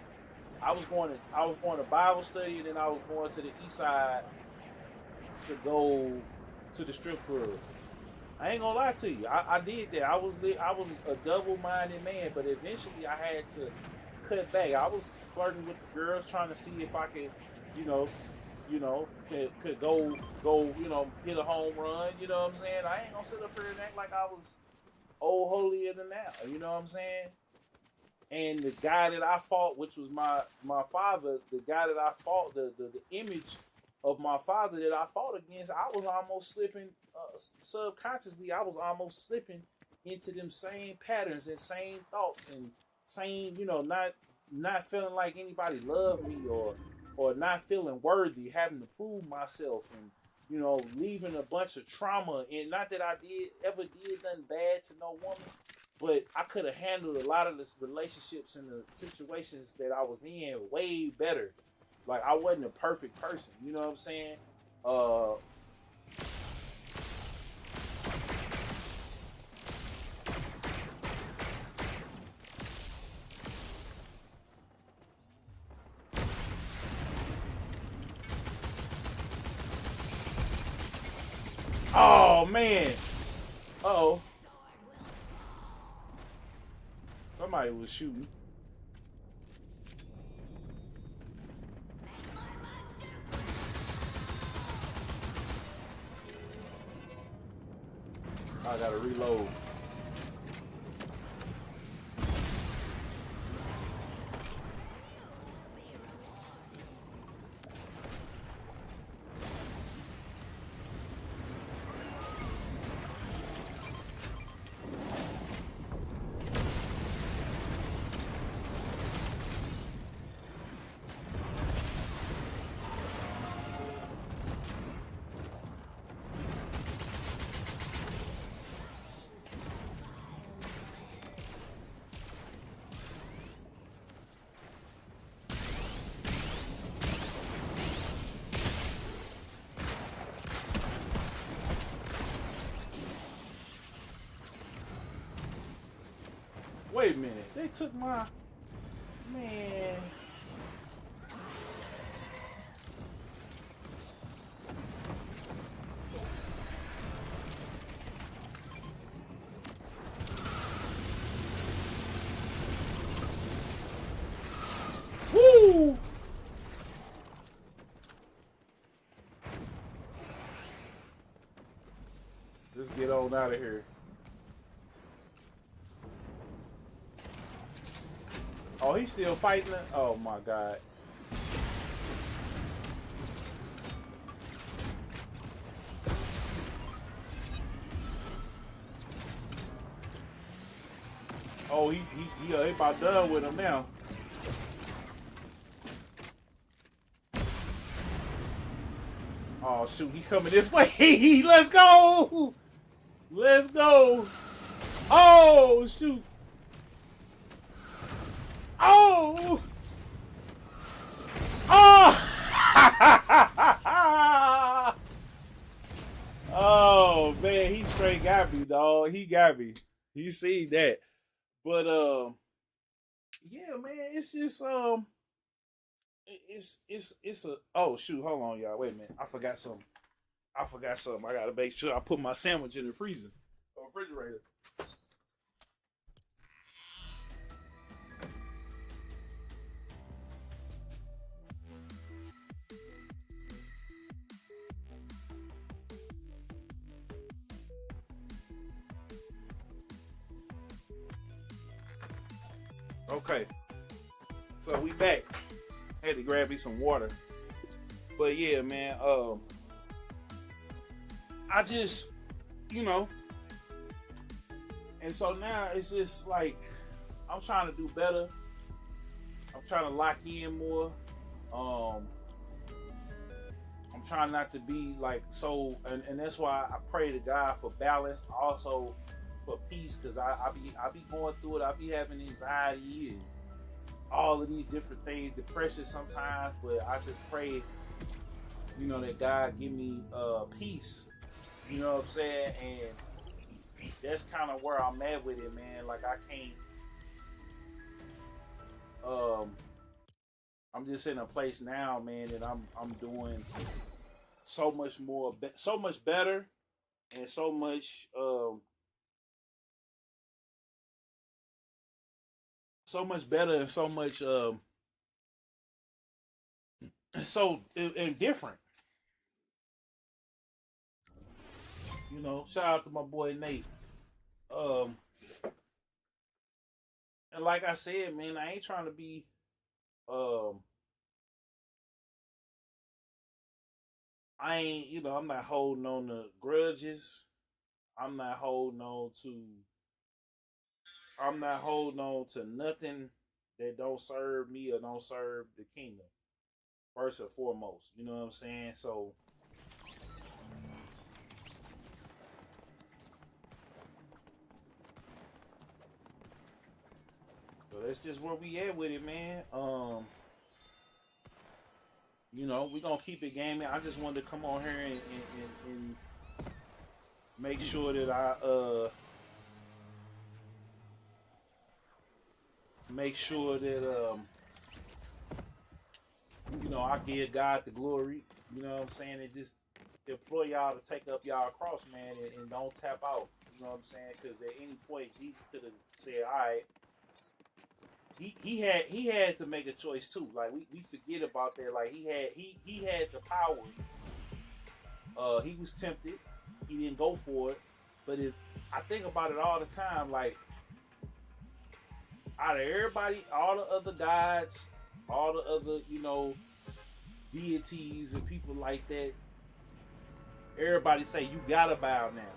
I was going to Bible study, and then I was going to the east side to go to the strip club. I ain't gonna lie to you. I did that. I was a double-minded man, but eventually I had to cut back. I was flirting with the girls, trying to see if I could, could go, hit a home run. You know what I'm saying? I ain't gonna sit up here and act like I was old holier than now. You know what I'm saying? And the guy that I fought, which was my father, the guy that I fought, the image of my father that I fought against, I was almost slipping subconsciously. I was almost slipping into them same patterns and same thoughts and same, not feeling like anybody loved me or not feeling worthy, having to prove myself and leaving a bunch of trauma. And not that I ever did nothing bad to no woman, but I could have handled a lot of the relationships and the situations that I was in way better. Like I wasn't a perfect person, you know what I'm saying? Uh, oh man, oh, somebody was shooting. I gotta reload. Wait a minute, they took my man. Woo! Let's get on out of here. Oh, he's still fighting it? Oh my god. Oh, he about done with him now. Oh shoot, he coming this way. Let's go. Let's go. Oh shoot. Oh. Oh. Oh man, he straight got me, dog. He got me. He seen that. But yeah, man, it's just it's a oh shoot, hold on, y'all. Wait a minute. I forgot something. I gotta make sure I put my sandwich in the freezer or refrigerator. Okay. So we back. Had to grab me some water. But yeah, man, I just and so now it's just like I'm trying to do better. I'm trying to lock in more. Um I'm trying not to be like so and that's why I pray to God for balance, also for peace, because I be going through it, I be having anxiety and all of these different things, depression sometimes, but I just pray, that God give me peace. You know what I'm saying? And that's kind of where I'm at with it, man. Like I can't I'm just in a place now, man, that I'm doing so much more so much better and so much better and so much so and different. Shout out to my boy Nate. Um And like I said, man, I ain't trying to be um I ain't, I'm not holding on to grudges. I'm not holding on to I'm not holding on to nothing that don't serve me or don't serve the kingdom. First and foremost. You know what I'm saying? So that's just where we at with it, man. We're gonna keep it gaming. I just wanted to come on here and make sure that I make sure that I give God the glory. You know what I'm saying? And just implore y'all to take up y'all cross, man, and don't tap out. You know what I'm saying? Because at any point, Jesus could have said, "All right." He had to make a choice too. Like we forget about that. Like he had the power. He was tempted. He didn't go for it. But if I think about it all the time, like out of everybody, all the other gods, all the other deities and people like that, everybody say you gotta bow now.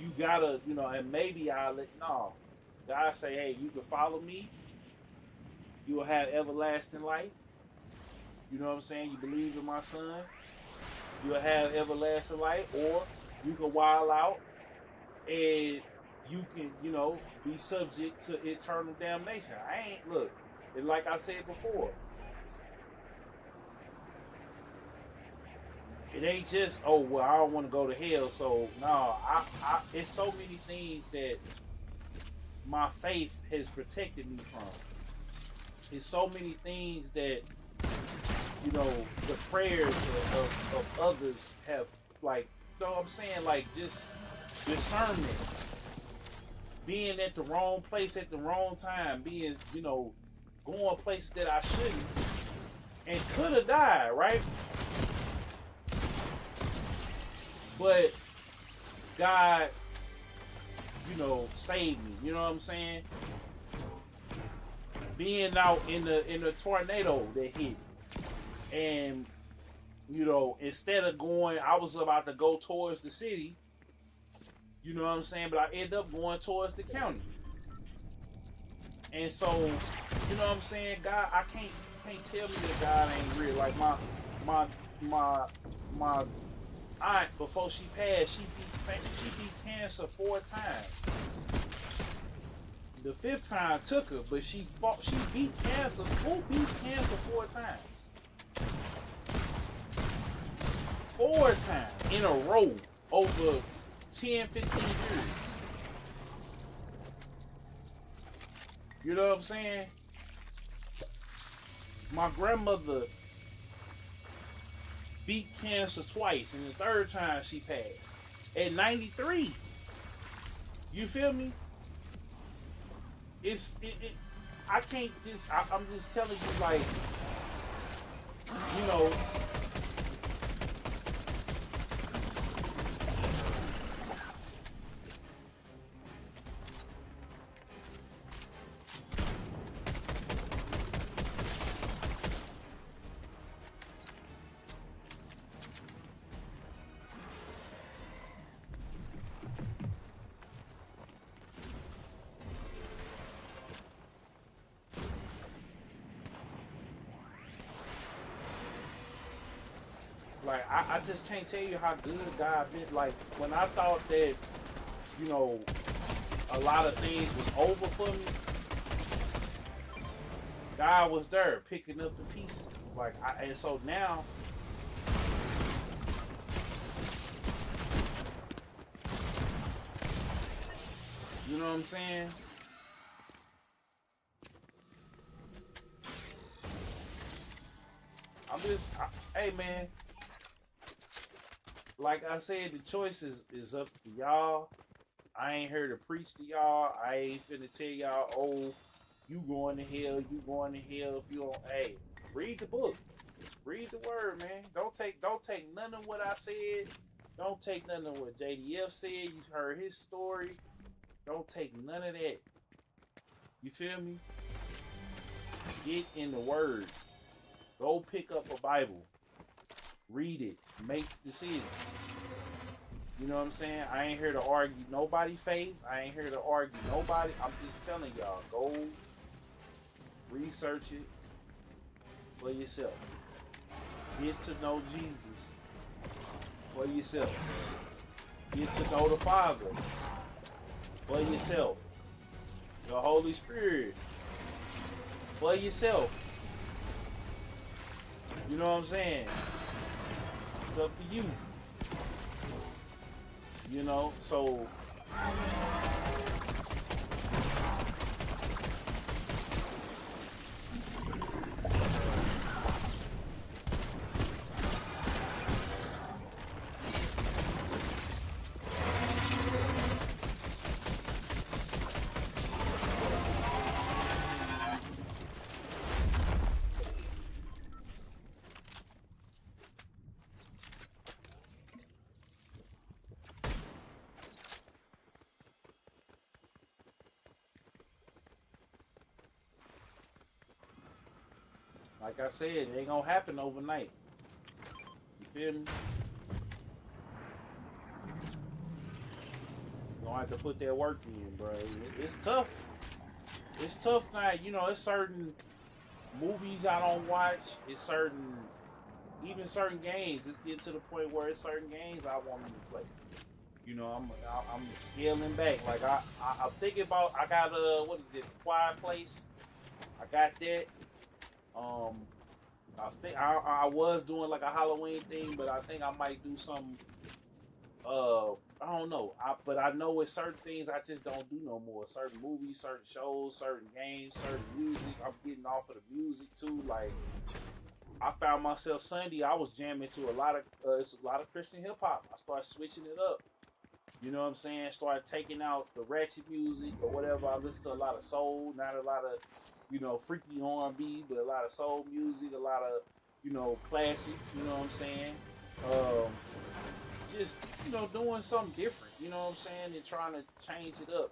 You gotta, and maybe I'll let no. God say, hey, you can follow me. You will have everlasting life. You know what I'm saying? You believe in my son. You will have everlasting life, or you can wild out and you can, be subject to eternal damnation. I ain't look, and like I said before, it ain't just I don't want to go to hell. So no, I it's so many things that my faith has protected me from. It's so many things that the prayers of others have, like, you know what I'm saying, like just discernment, being at the wrong place at the wrong time, being going places that I shouldn't and could have died, right? But God, saved me. You know what I'm saying? Being out in the tornado that hit, and instead of going, I was about to go towards the city. You know what I'm saying? But I ended up going towards the county. And so, you know what I'm saying? God, I can't tell me that God ain't real. Like my aunt, before she passed, she beat cancer 4 times. The 5th time took her, but she beat cancer. Who beat cancer 4 times? 4 times in a row over 10, 15 years. You know what I'm saying? My grandmother beat cancer twice, and the 3rd time she passed at 93. You feel me? I can't just. I'm just telling you, like, you know. Like, I just can't tell you how good God been. Like, when I thought that, a lot of things was over for me, God was there picking up the pieces. Like, and so now, you know what I'm saying? Hey man, like I said, the choice is up to y'all. I ain't here to preach to y'all. I ain't finna tell y'all, oh, you going to hell, you going to hell if you don't. Hey, read the book. Read the word, man. Don't take none of what I said. Don't take none of what JDF said. You heard his story. Don't take none of that. You feel me? Get in the word. Go pick up a Bible. Read it. Make decisions. You know what I'm saying? I ain't here to argue nobody's faith. I ain't here to argue nobody. I'm just telling y'all, go research it for yourself. Get to know Jesus for yourself. Get to know the Father for yourself. The Holy Spirit for yourself. You know what I'm saying? It's up to you. You know, so like I said, it ain't gonna happen overnight. You feel me? You gonna have to put that work in, bro. It's tough. It's tough now. You know, it's certain movies I don't watch. It's even certain games. Let's get to the point where it's certain games I want me to play. You know, I'm scaling back. Like I'm thinking about. I got what is it? Quiet Place. I got that. I was doing like a Halloween thing, but I think I might do some. I don't know. But I know it's certain things I just don't do no more. Certain movies, certain shows, certain games, certain music. I'm getting off of the music too. Like I found myself Sunday. I was jamming to it's a lot of Christian hip hop. I started switching it up. You know what I'm saying? Started taking out the ratchet music or whatever. I listen to a lot of soul, not a lot of, you know, freaky R&B, but a lot of soul music, a lot of, you know, classics, you know what I'm saying? Just, you know, doing something different, you know what I'm saying? And trying to change it up.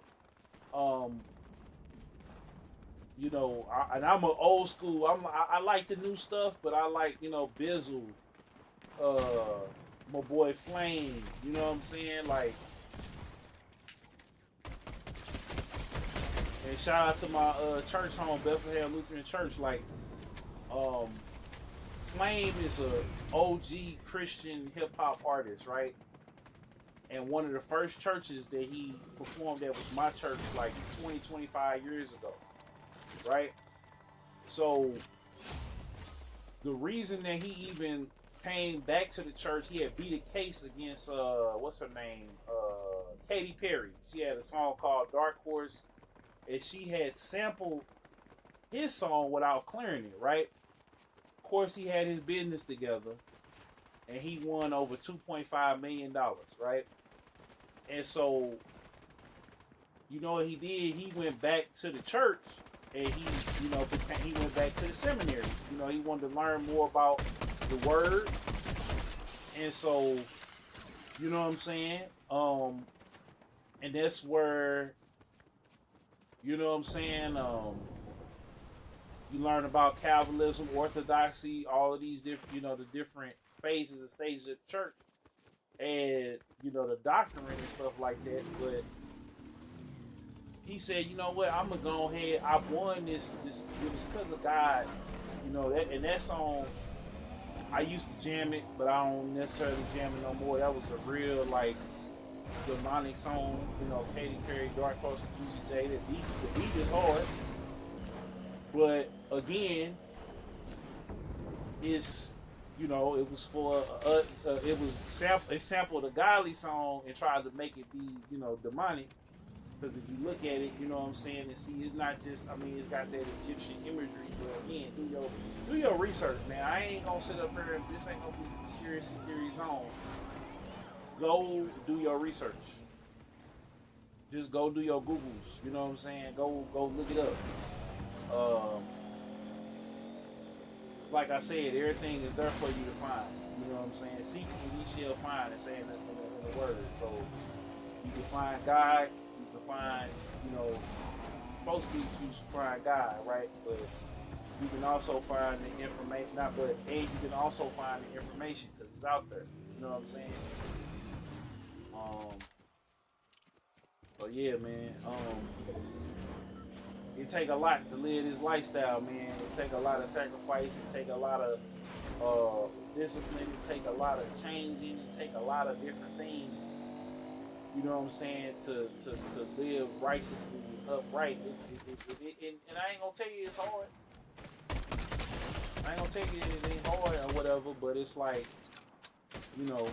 You know, I'm an old school. I like the new stuff, but I like, you know, Bizzle, my boy Flame, you know what I'm saying? Like, and shout out to my church home, Bethlehem Lutheran Church. Like, Flame is a OG Christian hip hop artist, right? And one of the first churches that he performed at was my church, like 25 years ago, right? So the reason that he even came back to the church, he had beat a case against what's her name, Katy Perry. She had a song called Dark Horse, and she had sampled his song without clearing it, right? Of course, he had his business together, and he won over $2.5 million, right? And so, you know what he did? He went back to the church, and he went back to the seminary. You know, he wanted to learn more about the word, and so, you know what I'm saying? And that's where, you know what I'm saying? You learn about Calvinism, Orthodoxy, all of these different, you know, the different phases and stages of the church, and you know the doctrine and stuff like that. But he said, you know what? I'm gonna go ahead. I won this. It was because of God, you know. That song, I used to jam it, but I don't necessarily jam it no more. That was a real like demonic song, you know. Katy Perry, Dark Horse, Juicy J. The beat is hard. But again, it's, you know, it was for it sampled a godly song and tried to make it be, you know, demonic. Because if you look at it, you know what I'm saying, and see, it's not just, I mean, it's got that Egyptian imagery. But again, do your research, man. I ain't gonna sit up here and this ain't gonna be serious theory zone. Go do your research. Just go do your Googles. You know what I'm saying? Go look it up. Like I said, everything is there for you to find. You know what I'm saying? Seek and ye shall find, it's saying in the word. So you can find God, you can find, you know, supposed to be you find God, right? But you can also find the information, and you can also find the information because it's out there. You know what I'm saying? So yeah, man. It take a lot to live this lifestyle, man. It take a lot of sacrifice. It take a lot of discipline. It take a lot of changing. It take a lot of different things. You know what I'm saying? To live righteously, upright. And I ain't gonna tell you it's hard. I ain't gonna tell you it ain't hard or whatever. But it's like, you know,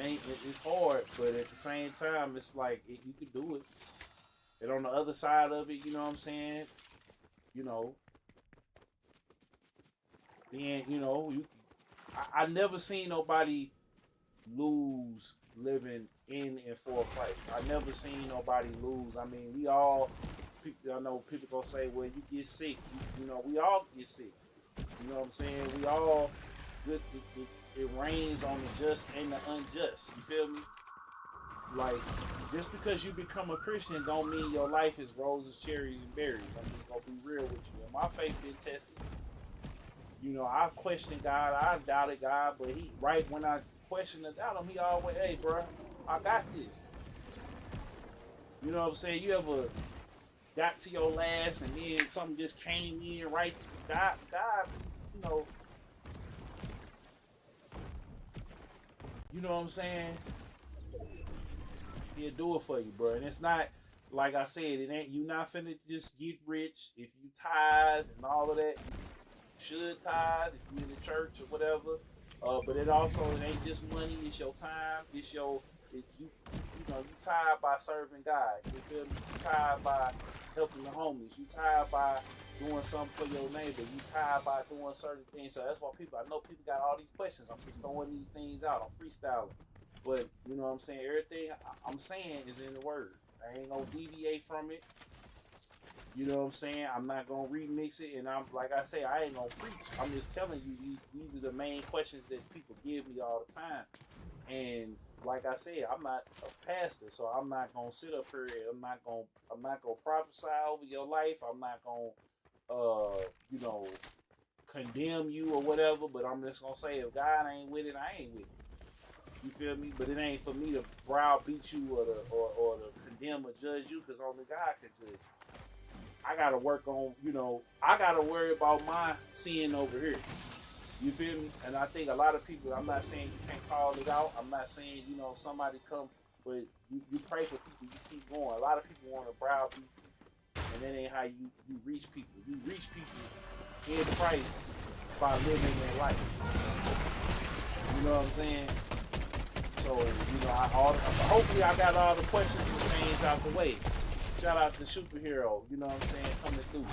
it's hard. But at the same time, it's like you could do it. And on the other side of it, you know what I'm saying? You know, then I never seen nobody lose living in and for Christ. I never seen nobody lose. I mean, we all. I know people gonna say, "Well, you get sick." You know, we all get sick. You know what I'm saying? We all. It rains on the just and the unjust. You feel me? Like, just because you become a Christian don't mean your life is roses, cherries, and berries. I'm just gonna be real with you. And my faith been tested. You know, I've questioned God, I've doubted God, but right when I questioned and doubt him, he always, hey, bro, I got this. You know what I'm saying? You ever got to your last and then something just came in, right? God, you know what I'm saying? He'll do it for you, bro. And it's not, like I said, it ain't, you not finna just get rich if you tithe and all of that. Should tithe if you in the church or whatever, but it ain't just money. It's your time. You tithe by serving God. You feel me? You tithe by helping the homies. You tithe by doing something for your neighbor. You tithe by doing certain things. So that's why I know people got all these questions. I'm just throwing these things out. I'm freestyling, but you know what I'm saying. Everything I'm saying is in the word. I ain't gonna deviate from it. You know what I'm saying? I'm not gonna remix it, and I'm like I say, I ain't gonna preach. I'm just telling you these are the main questions that people give me all the time. And like I said, I'm not a pastor, so I'm not gonna sit up here. I'm not gonna prophesy over your life. I'm not gonna condemn you or whatever. But I'm just gonna say, if God ain't with it, I ain't with it. You feel me? But it ain't for me to browbeat you or to condemn or judge you, because only God can judge you. I gotta work on, I gotta worry about my sin over here. You feel me? And I think a lot of people, I'm not saying you can't call it out. I'm not saying, somebody come, but you pray for people, you keep going. A lot of people want to browbeat people, and that ain't how you reach people. You reach people in Christ by living their life. You know what I'm saying? So, hopefully I got all the questions and things out the way. Shout out to Superhero, you know what I'm saying, coming through.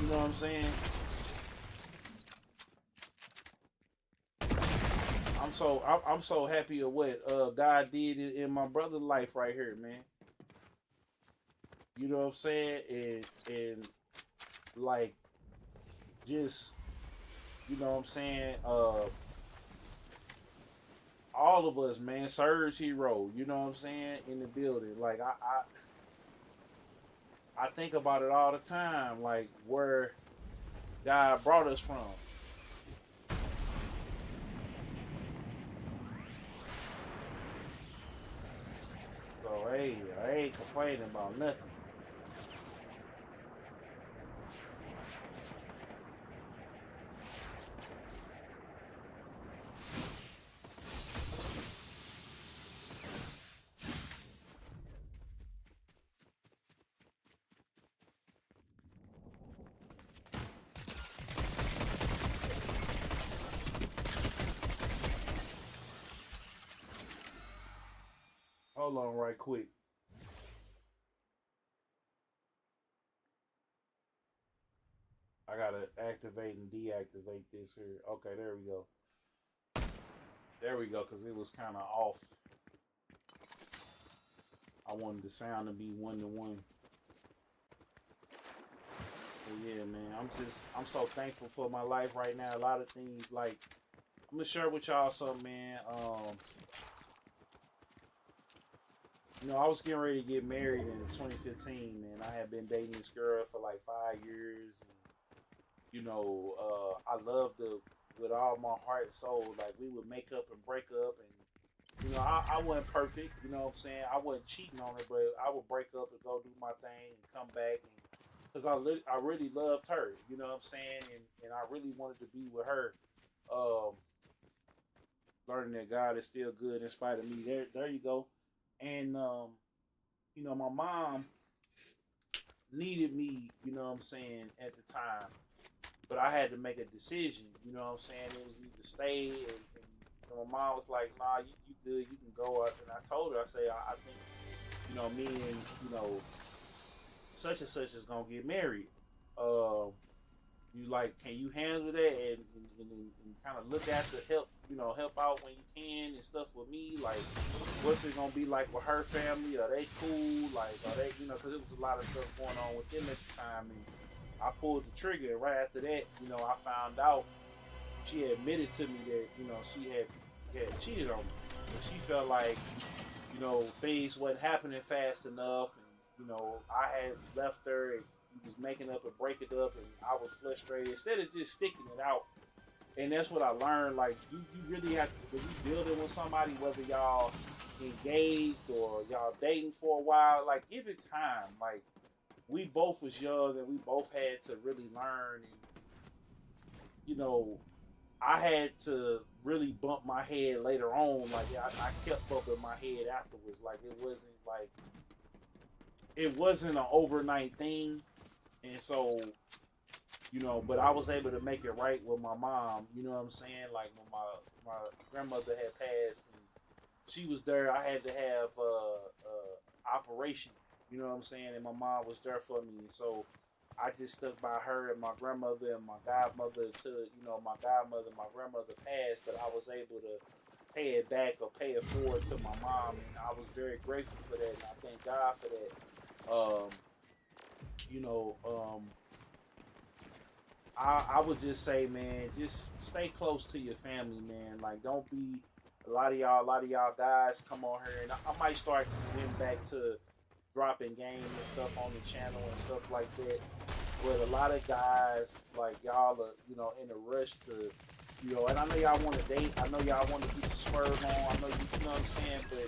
You know what I'm saying? I'm so happy of what God did in my brother's life right here, man. You know what I'm saying? And like, just, you know what I'm saying? All of us, man, Surge Hero, you know what I'm saying, in the building. Like, I think about it all the time, like, where God brought us from. So, hey, I ain't complaining about nothing. Hold on right quick. I gotta activate and deactivate this here. Okay, there we go. There we go, because it was kind of off. I wanted the sound to be 1-to-1. But yeah, man, I'm so thankful for my life right now. A lot of things, like, I'm gonna share with y'all something, man. I was getting ready to get married in 2015, man. I had been dating this girl for like 5 years, and I loved her with all my heart and soul. Like, we would make up and break up, and I wasn't perfect. You know what I'm saying? I wasn't cheating on her, but I would break up and go do my thing and come back, and because I really loved her. You know what I'm saying? And I really wanted to be with her. Um, Learning that God is still good in spite of me. There you go. And my mom needed me, at the time. But I had to make a decision, you know what I'm saying? It was either stay, and my mom was like, nah, you good, you can go. And I told her, I said, I think, me and, such and such is going to get married. You like, can you handle that and kind of look after, help out when you can and stuff with me? Like, what's it going to be like with her family? Are they cool? Like, are they, because it was a lot of stuff going on with them at the time. And I pulled the trigger, and right after that, I found out she admitted to me that, she had cheated on me. And she felt like, things wasn't happening fast enough. And, I had left her and was making up and breaking up, and I was frustrated. Instead of just sticking it out. And that's what I learned. Like, you really have to, when you building with somebody, whether y'all engaged or y'all dating for a while, like, give it time. Like, we both was young, and we both had to really learn. And, I had to really bump my head later on. Like, I kept bumping my head afterwards. Like, it wasn't an overnight thing. And so, but I was able to make it right with my mom. You know what I'm saying? Like, when my grandmother had passed and she was there, I had to have operation. You know what I'm saying? And my mom was there for me. So I just stuck by her and my grandmother and my godmother till, my godmother and my grandmother passed. But I was able to pay it back or pay it forward to my mom. And I was very grateful for that. And I thank God for that. I would just say, man, just stay close to your family, man. Like, don't be a lot of y'all guys come on here, and I might start getting back to dropping games and stuff on the channel and stuff like that. But a lot of guys, like, y'all are, in a rush to, and I know y'all want to date. I know y'all want to get the swerve on. I know you know what I'm saying. But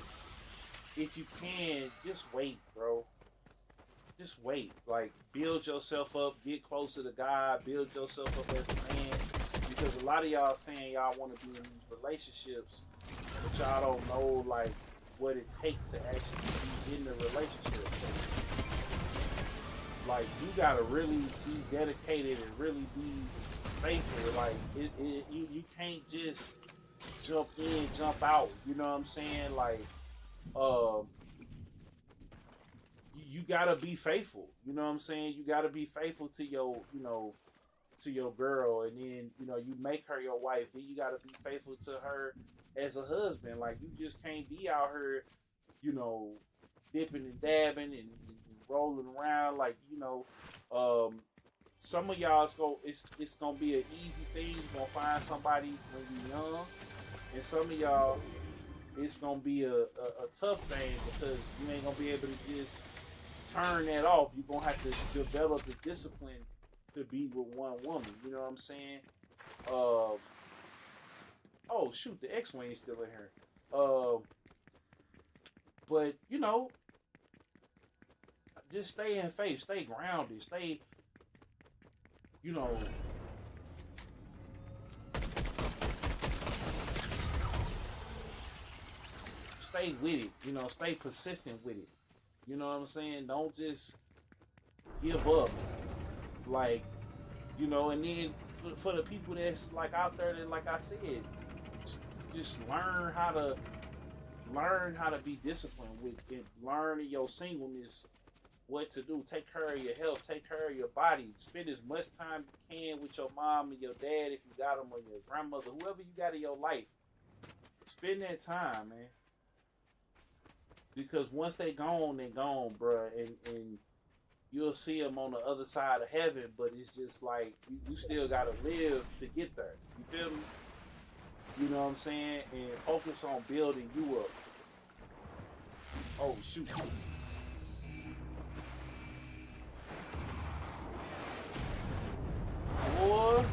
if you can, just wait, bro. Just wait. Like, build yourself up, get closer to God, build yourself up as a man. Because a lot of y'all saying y'all want to be in these relationships, but y'all don't know, like, what it takes to actually be in the relationship. Like, you gotta really be dedicated and really be faithful. Like, you can't just jump in, jump out. You know what I'm saying? Like, you gotta be faithful. You know what I'm saying? You gotta be faithful to your, to your girl, and then, you make her your wife. Then you gotta be faithful to her as a husband. Like, you just can't be out here, dipping and dabbing and rolling around. Like, some of y'all, it's gonna be an easy thing. You're gonna find somebody when you're young, and some of y'all, it's gonna be a tough thing because you ain't gonna be able to just turn that off. You're gonna have to develop the discipline to be with one woman. You know what I'm saying? Oh shoot, the X-Wing is still in here. But just stay in faith, stay grounded, stay, stay with it. Stay persistent with it. You know what I'm saying? Don't just give up. Like, and then for the people that's like out there that, like I said, just learn how to be disciplined with it. Learn in your singleness what to do. Take care of your health. Take care of your body. Spend as much time you can with your mom and your dad if you got them, or your grandmother, whoever you got in your life. Spend that time, man. Because once they gone, bruh. And you'll see them on the other side of heaven, but it's just like, you still got to live to get there. You feel me? You know what I'm saying? And focus on building you up. Oh shoot. Boy.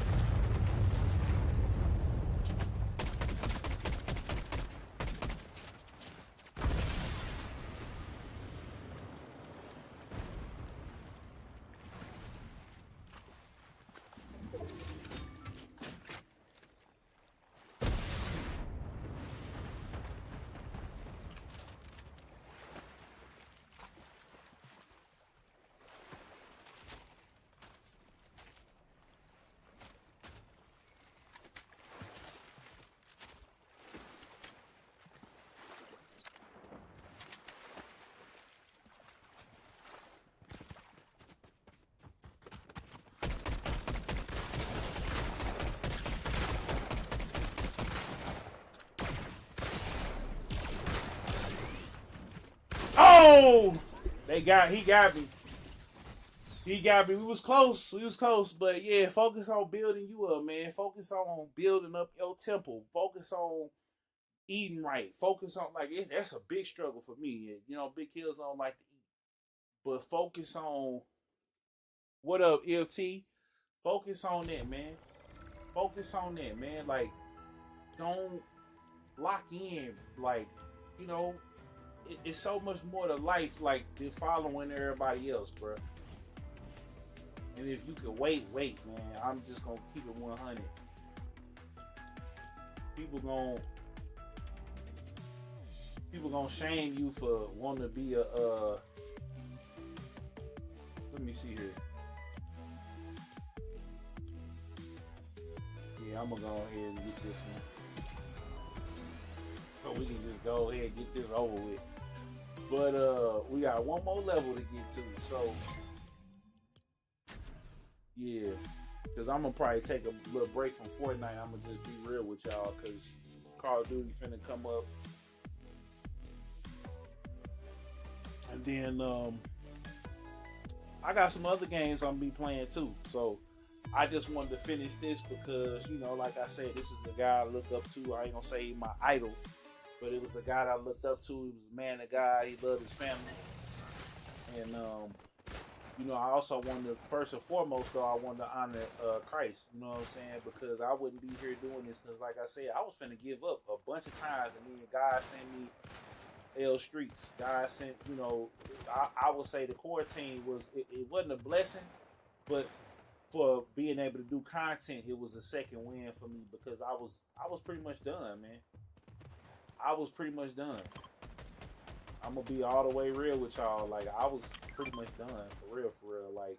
Oh, he got me. He got me. We was close. But yeah, focus on building you up, man. Focus on building up your temple. Focus on eating right. Focus on that's a big struggle for me. You know, big kills don't like to eat, but focus on what up, LT. Focus on that, man. Focus on that, man. Like, don't lock in. Like, you know, it's so much more to life, like, than following everybody else, bro. And if you could wait, man. I'm just gonna keep it 100. People gonna shame you for wanting to be a. Let me see here. Yeah, I'm gonna go ahead and get this one, so we can just go ahead and get this over with. But we got one more level to get to, so yeah. Cause I'm gonna probably take a little break from Fortnite. I'm gonna just be real with y'all, cause Call of Duty finna come up, and then I got some other games I'm gonna be playing too. So I just wanted to finish this because, you know, like I said, this is a guy I look up to. I ain't gonna say my idol, but it was a guy that I looked up to. He was a man of God. He loved his family, and you know, I also wanted to, first and foremost, though, I wanted to honor Christ. You know what I'm saying? Because I wouldn't be here doing this because, like I said, I was finna give up a bunch of times, and then God sent me L Streets. God sent, you know, I would say the core team it wasn't a blessing, but for being able to do content, it was a second win for me because I was pretty much done, man. I was pretty much done. I'm gonna be all the way real with y'all. Like, I was pretty much done, for real. Like,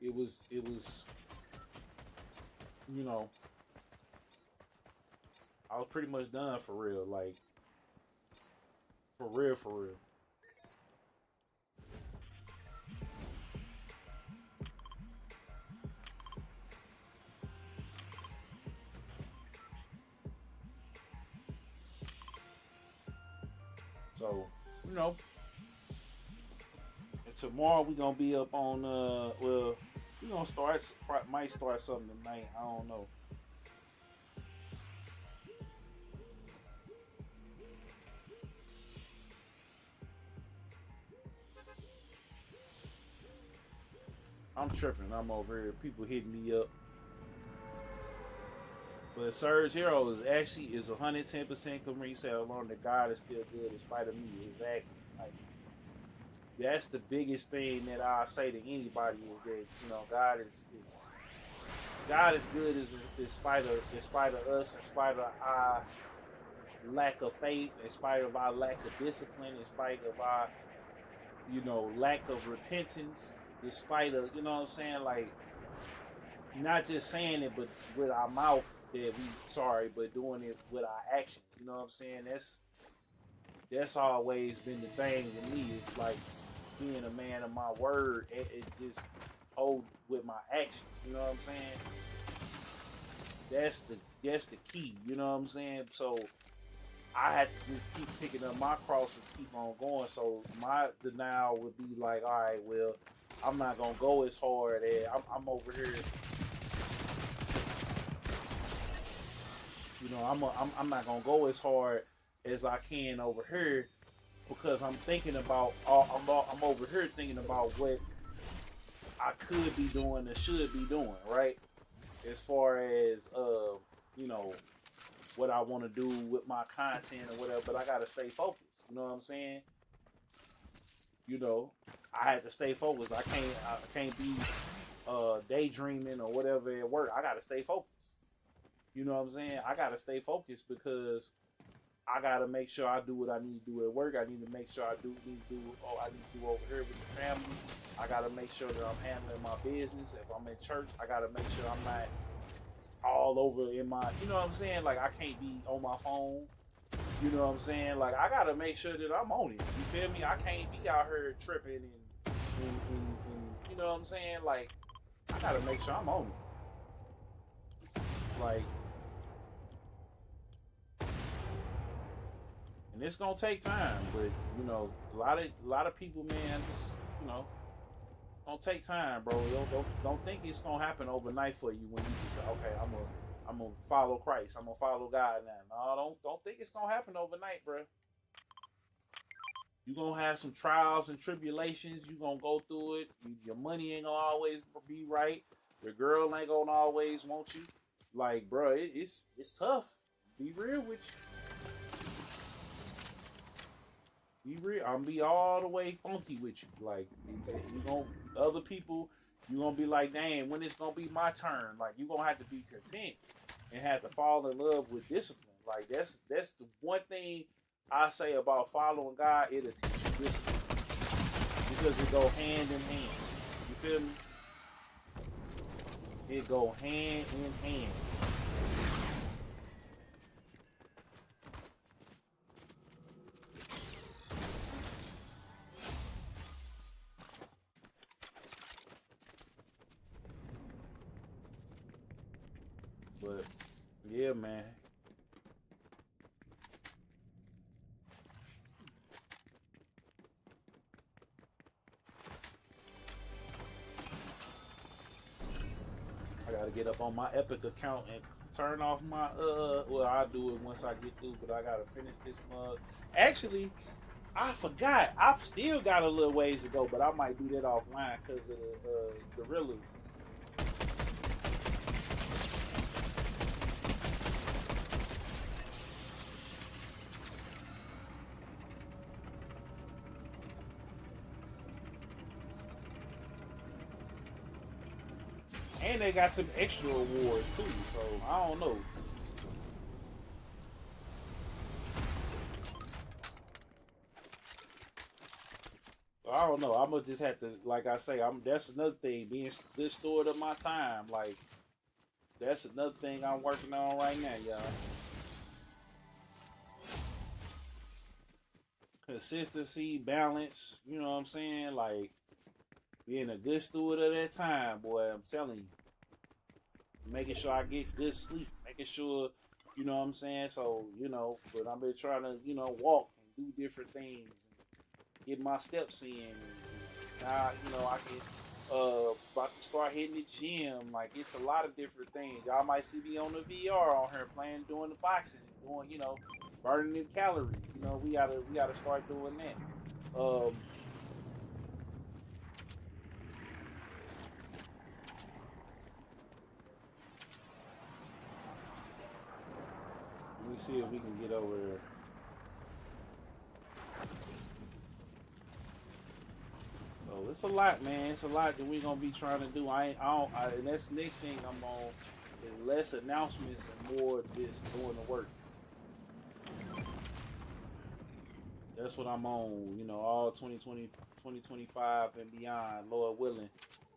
it was, you know, I was pretty much done, for real. Like, for real. So, you know, and tomorrow we gonna be up on well, we gonna might start something tonight. I don't know. I'm tripping. I'm over here. People hitting me up. But Surge Hero is 110% complete. Said alone that God is still good in spite of me. Exactly. Like, that's the biggest thing that I say to anybody is that, you know, God is good in spite of us, in spite of our lack of faith, in spite of our lack of discipline, in spite of our, you know, lack of repentance, despite of, you know what I'm saying, like, not just saying it but with our mouth that we sorry, but doing it with our actions. You know what I'm saying? That's always been the thing with me. It's like being a man of my word. It just hold with my actions. You know what I'm saying? That's the key. You know what I'm saying? So I had to just keep picking up my cross and keep on going. So my denial would be like, all right, well, I'm not gonna go as hard as I'm over here. You I'm not gonna go as hard as I can over here because I'm thinking about I'm over here thinking about what I could be doing and should be doing, right? As far as you know, what I want to do with my content or whatever, but I gotta stay focused. You know what I'm saying? You know, I had to stay focused. I can't be daydreaming or whatever at work. I gotta stay focused. You know what I'm saying? I gotta stay focused because I gotta make sure I do what I need to do at work. I need to make sure I need to do I need to do over here with the family. I gotta make sure that I'm handling my business. If I'm in church, I gotta make sure I'm not all over in my, you know what I'm saying? Like I can't be on my phone. You know what I'm saying? Like I gotta make sure that I'm on it. You feel me? I can't be out here tripping and you know what I'm saying? Like I gotta make sure I'm on it. Like, and it's gonna take time, but you know, a lot of people, man, just you know, it's gonna take time, bro. Don't think it's gonna happen overnight for you when you just say, okay, I'm gonna follow Christ, I'm gonna follow God now. No, don't think it's gonna happen overnight, bro. You're gonna have some trials and tribulations. You're gonna go through it. Your money ain't gonna always be right. Your girl ain't gonna always want you. Like, bro, it's tough. Be real with you. Be real. I'm gonna be all the way funky with you. Like, you gonna other people. You gonna be like, dang, when it's gonna be my turn? Like, you gonna have to be content and have to fall in love with discipline. Like, that's the one thing I say about following God. It'll teach you discipline because it go hand in hand. You feel me? It go hand in hand. But yeah, man. I gotta get up on my Epic account and turn off my well, I'll do it once I get through, but I gotta finish this mug. Actually, I forgot. I've still got a little ways to go, but I might do that offline because of the gorillas. And they got some extra awards too, so I don't know. I don't know. I'm gonna just have to, like I say, that's another thing. Being good steward of my time, like that's another thing I'm working on right now, y'all. Consistency, balance. You know what I'm saying? Like being a good steward of that time, boy. I'm telling you. Making sure I get good sleep, making sure, you know what I'm saying? So, you know, but I've been trying to, you know, walk and do different things and get my steps in. And now, you know, I can about to start hitting the gym. Like, it's a lot of different things. Y'all might see me on the VR on here playing, doing the boxing, doing, you know, burning the calories. You know, we gotta start doing that. Let me see if we can get over there. So it's a lot, man. It's a lot that we gonna be trying to do. And that's the next thing I'm on is less announcements and more just doing the work. That's what I'm on, you know, all 2020, 2025 and beyond, Lord willing,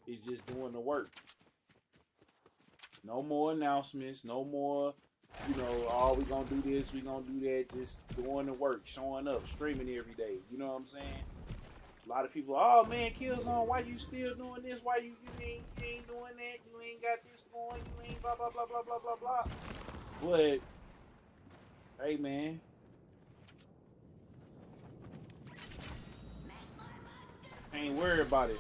is just doing the work. No more announcements, no more, you know, oh, we gonna do this, we gonna do that, just doing the work, showing up, streaming every day. You know what I'm saying? A lot of people, oh man, Killzone, why you still doing this? Why you ain't doing that? You ain't got this going, you ain't blah blah blah blah blah blah blah. But hey man. Ain't worried about it.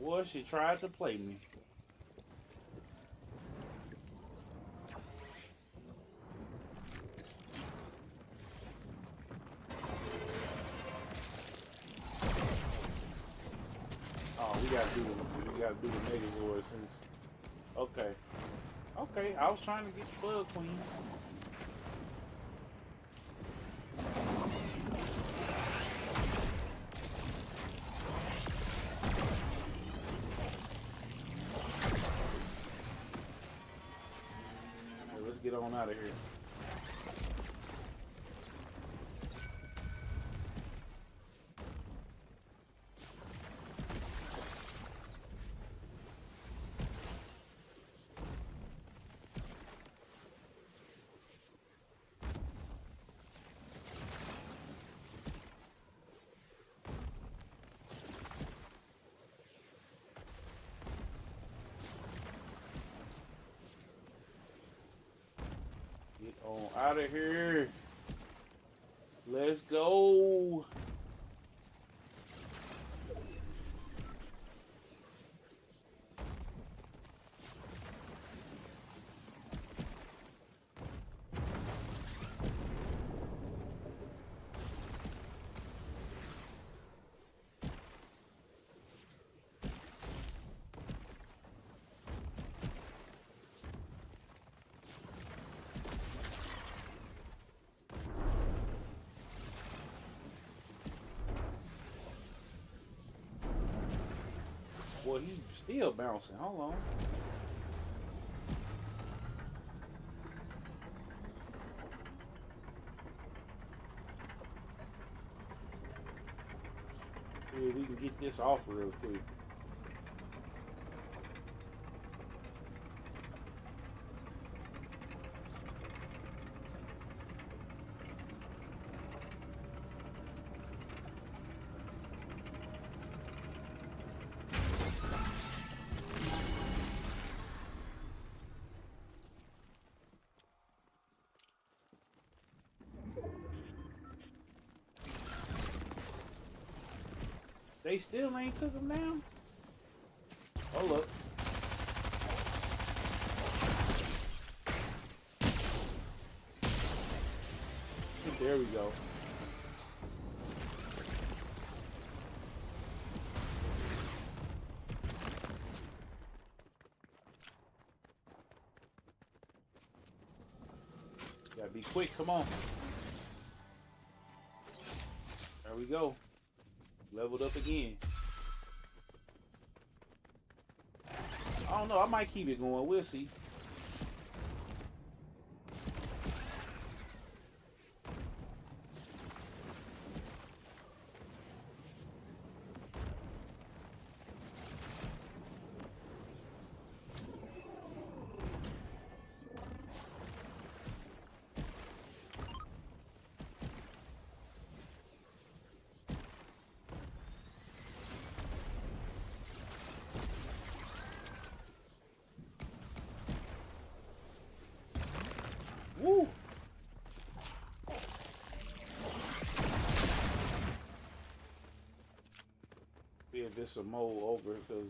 Boy, she tried to play me. Oh, we gotta do the Megazord since. Okay. Okay, I was trying to get the Bug Queen. Hey, let's get on out of here. Get on out of here. Let's go. Boy, he's still bouncing. Hold on. See if we can get this off real quick. They still ain't took him down? Hold up. There we go. Gotta be quick, come on. There we go. Leveled up again. I don't know, I might keep it going, we'll see. Woo! See if there's some more over, because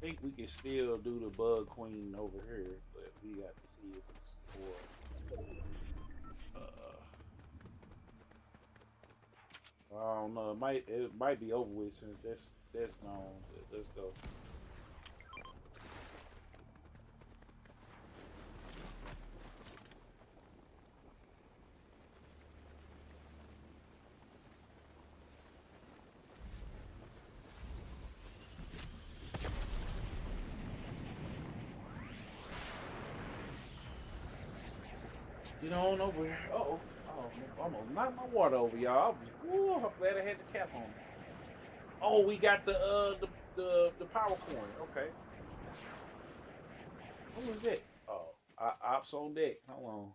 I think we can still do the Bug Queen over here, but we got to see if it's for. I don't know. It might be over with since that's gone. But let's go. Get on over here. Uh-oh. Oh, almost knocked my water over, y'all. I'm glad I had the cap on. Oh, we got the power coin. Okay. What was that? Oh, ops on deck. Hold on.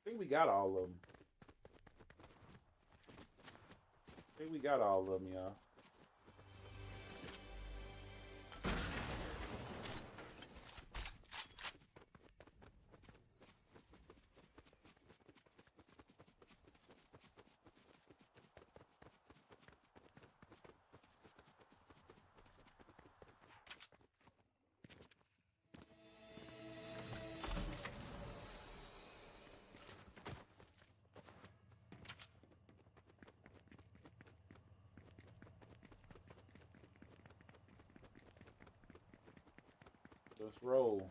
I think we got all of them. I think we got all of them, y'all. Let's roll.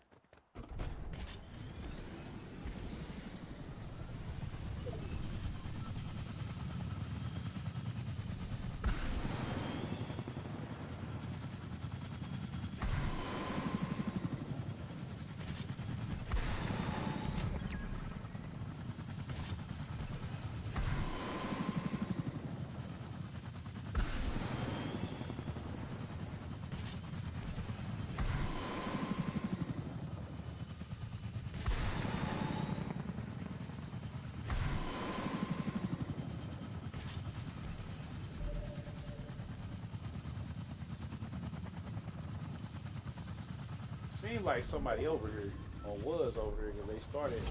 Seemed like somebody over here, or was over here, because they started,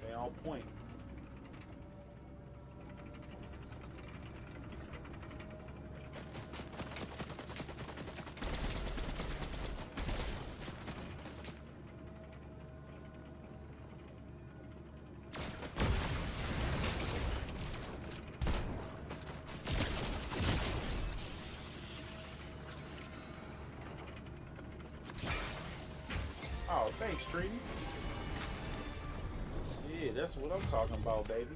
they on point. Oh, thanks, Treaty. Yeah, that's what I'm talking about, baby.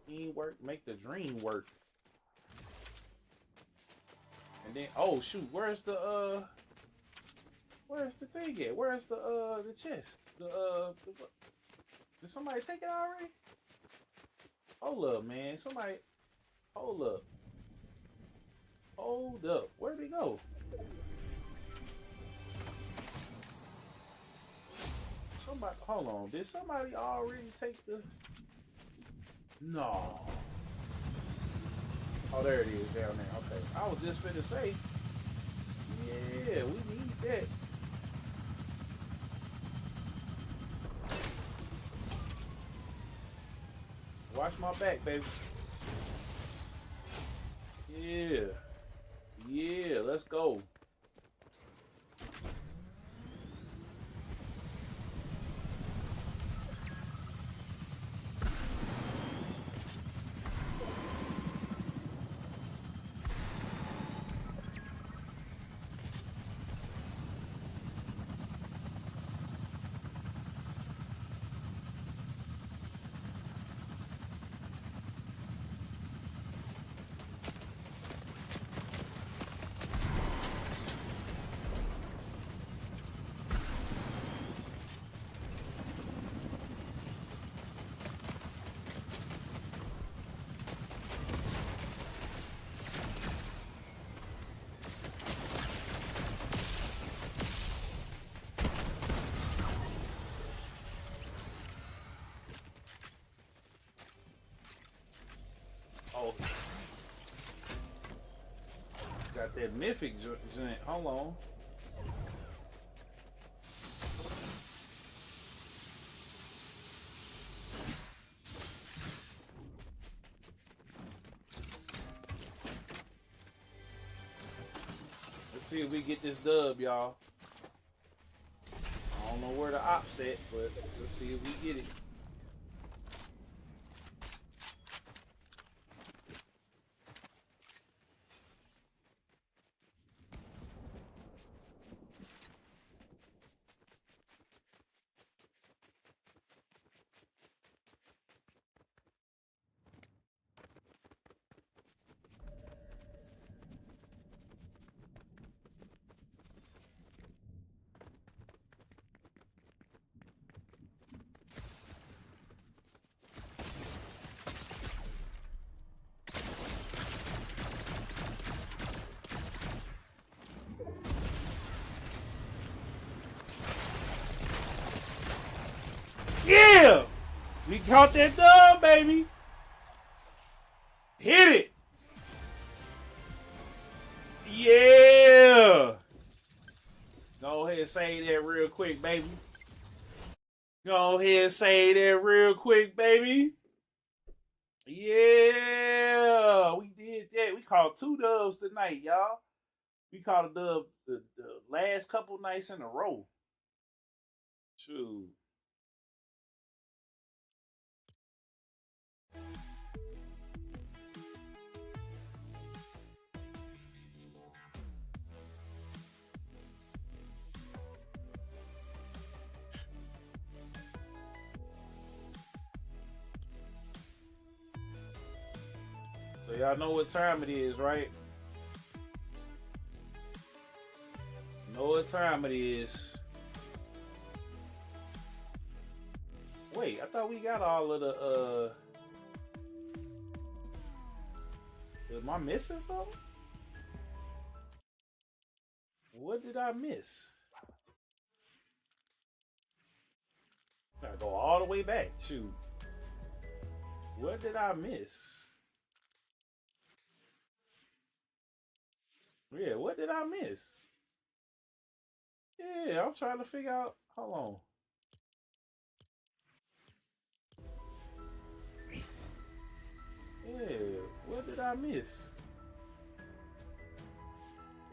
Teamwork make the dream work. And then, oh shoot, where's the thing at? Where's the chest? Did somebody take it already? Hold up, man. Somebody, hold up. Hold up. Where'd he go? Somebody, hold on. Did somebody already take the? No. Oh, there it is down there. Okay. I was just finna say. Yeah, we need that. Watch my back, baby. Yeah. Yeah, let's go. Oh, got that mythic joint. Hold on. Let's see if we get this dub, y'all. I don't know where the op's at, but let's see if we get it. We caught that dub, baby. Hit it. Yeah. Go ahead and say that real quick, baby. Go ahead and say that real quick, baby. Yeah. We did that. We caught 2 dubs tonight, y'all. We caught a dub the last couple nights in a row. Shoot. So y'all know what time it is, right? Know what time it is. Wait, I thought we got all of the am I missing something? What did I miss? Gotta go all the way back. Shoot. What did I miss? Yeah, what did I miss? Yeah, I'm trying to figure out. Hold on. Yeah, what did I miss?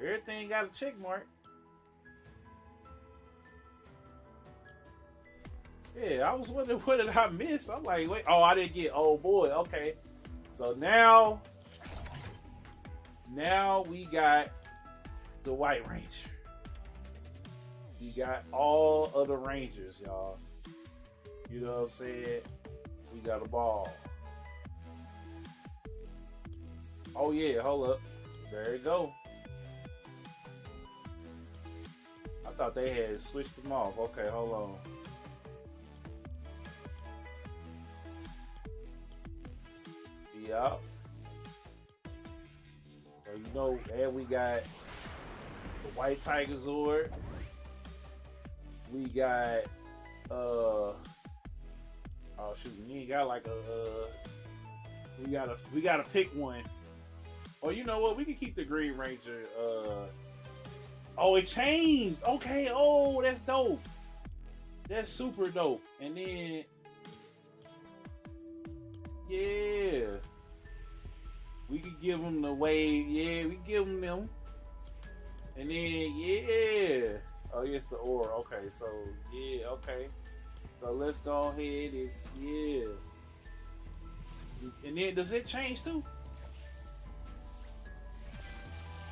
Everything got a check mark. Yeah, I was wondering what did I miss? I'm like, wait, oh, I didn't get oh boy, okay. So now we got the White Ranger. We got all other Rangers, y'all. You know what I'm saying? We got a ball. Oh yeah, hold up. There you go. I thought they had switched them off. Okay, hold on. Yup. So you know, and we got the White Tiger Zord. We got oh shoot, we ain't got like we gotta pick one. Or you know what, we can keep the Green Ranger. Oh, it changed. Okay, oh, that's dope. That's super dope. And then yeah. We could give them the wave. Yeah, we give them. And then, yeah. Oh, yes, the aura. Okay, so, yeah, okay. So let's go ahead and, yeah. And then, does it change too?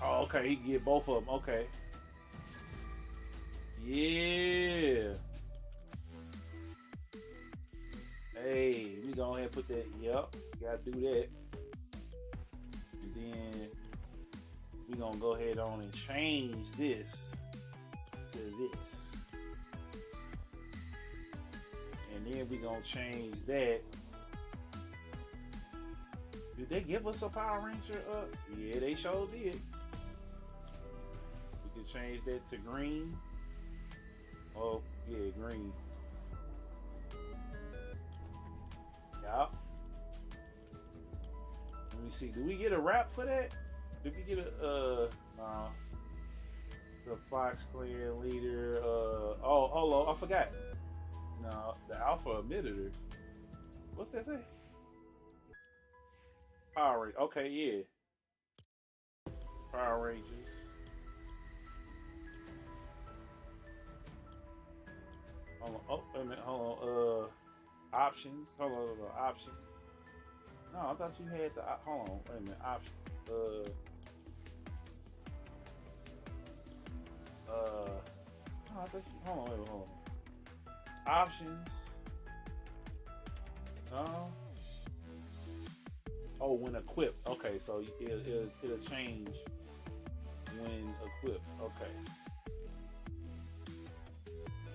Oh, okay, he can get both of them. Okay. Yeah. Hey, we go ahead and put that. Yep, gotta do that. And then we gonna go ahead on and change this to this. And then we gonna change that. Did they give us a Power Ranger up? Yeah, they sure did. We can change that to green. Oh, yeah, green. Yup. Let me see. Do we get a wrap for that? Did we get a the Fox Clan leader? Oh, hold on, I forgot. No, the Alpha emitter. What's that say? Power Rangers. Okay, yeah. Power Rangers. Hold on. Oh, wait a minute. Hold on. Options. Hold on. Options. No, I thought you had the. Hold on. Wait a minute. Options. No, I thought you. Hold on. Wait. Hold on. Options. No. Oh, when equipped. Okay, so it'll change when equipped. Okay.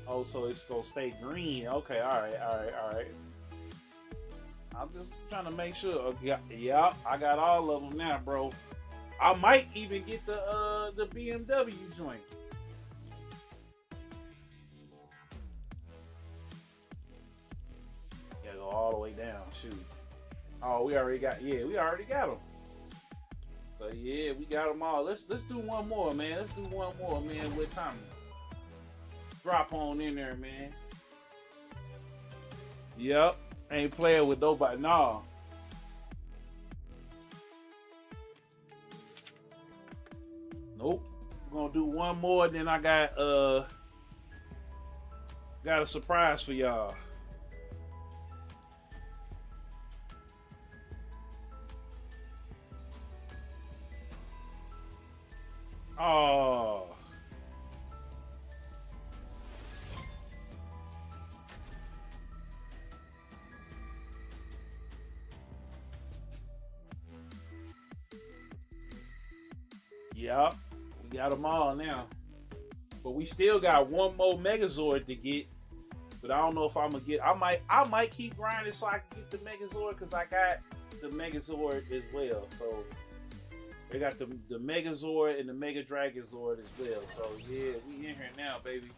Oh, so it's gonna stay green. Okay, all right. I'm just trying to make sure. Yeah, I got all of them now, bro. I might even get the BMW joint. Gotta go go all the way down. Shoot. Oh, we already got them. So yeah, we got them all. Let's do one more, man. Let's do one more, man. With Tommy. Drop on in there, man. Yep. Ain't playing with nobody. Nah. Nope. We're gonna do one more, then I got a surprise for y'all. Oh. Yep. We got them all now. But we still got one more Megazord to get. But I don't know if I'm gonna get. I might keep grinding so I can get the Megazord because I got the Megazord as well. So they got the Megazord and the Mega Dragon Zord as well. So yeah, we in here now, baby.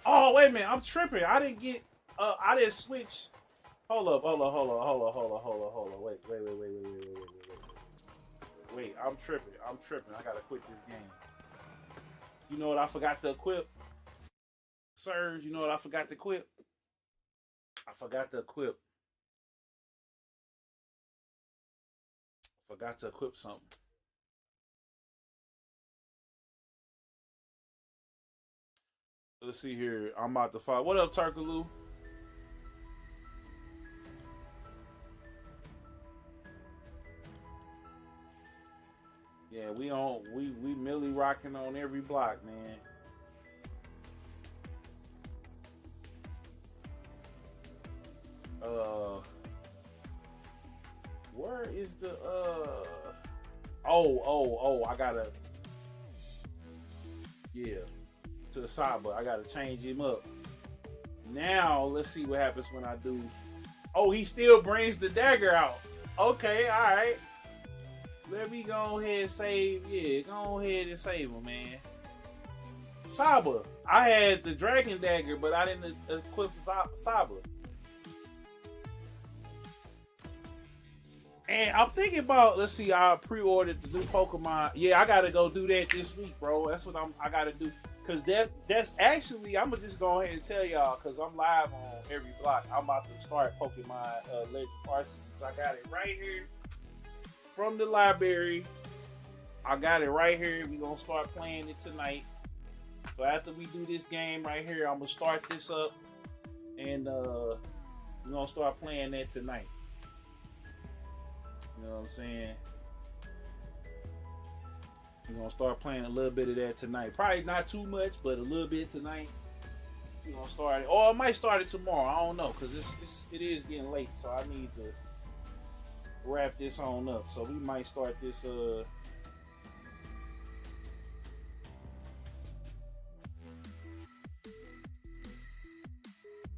Oh wait a minute, I'm tripping. I didn't get. I didn't switch. Hold up. Wait. Wait, I'm tripping. I gotta quit this game. You know what I forgot to equip? Surge, you know what I forgot to equip? I forgot to equip something. Let's see here. I'm about to fight. What up, Tarkaloo? Yeah, we Millie rocking on every block, man. Where is the I gotta to the side, but I gotta change him up. Now let's see what happens when I do. Oh, he still brings the dagger out. Okay, alright. Let me go ahead and save. Yeah, go ahead and save him, man. Saba. I had the dragon dagger, but I didn't equip Saba. And I'm thinking about, let's see, I pre-ordered the new Pokemon. Yeah, I gotta go do that this week, bro. That's what I gotta do. Cause that's actually, I'm gonna just go ahead and tell y'all, cause I'm live on every block. I'm about to start Pokemon Legends Arceus. I got it right here from the library. I got it right here. We're gonna start playing it tonight. So after we do this game right here, I'm gonna start this up, and we're gonna start playing that tonight. You know what I'm saying? We're gonna start playing a little bit of that tonight. Probably not too much, but a little bit tonight. We're gonna start it, or I might start it tomorrow. I don't know, cause it is getting late, so I need to wrap this on up. So we might start this.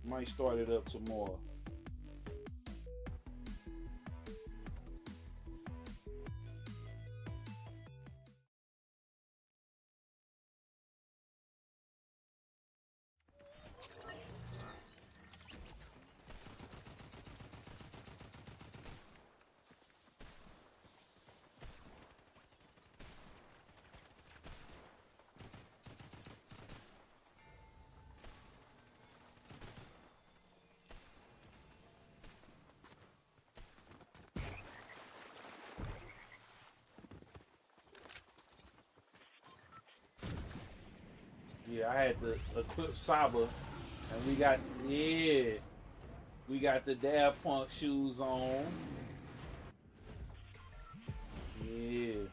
Might start it up tomorrow. Yeah, I had to equip Saba, and we got the Dab Punk shoes on. Yeah.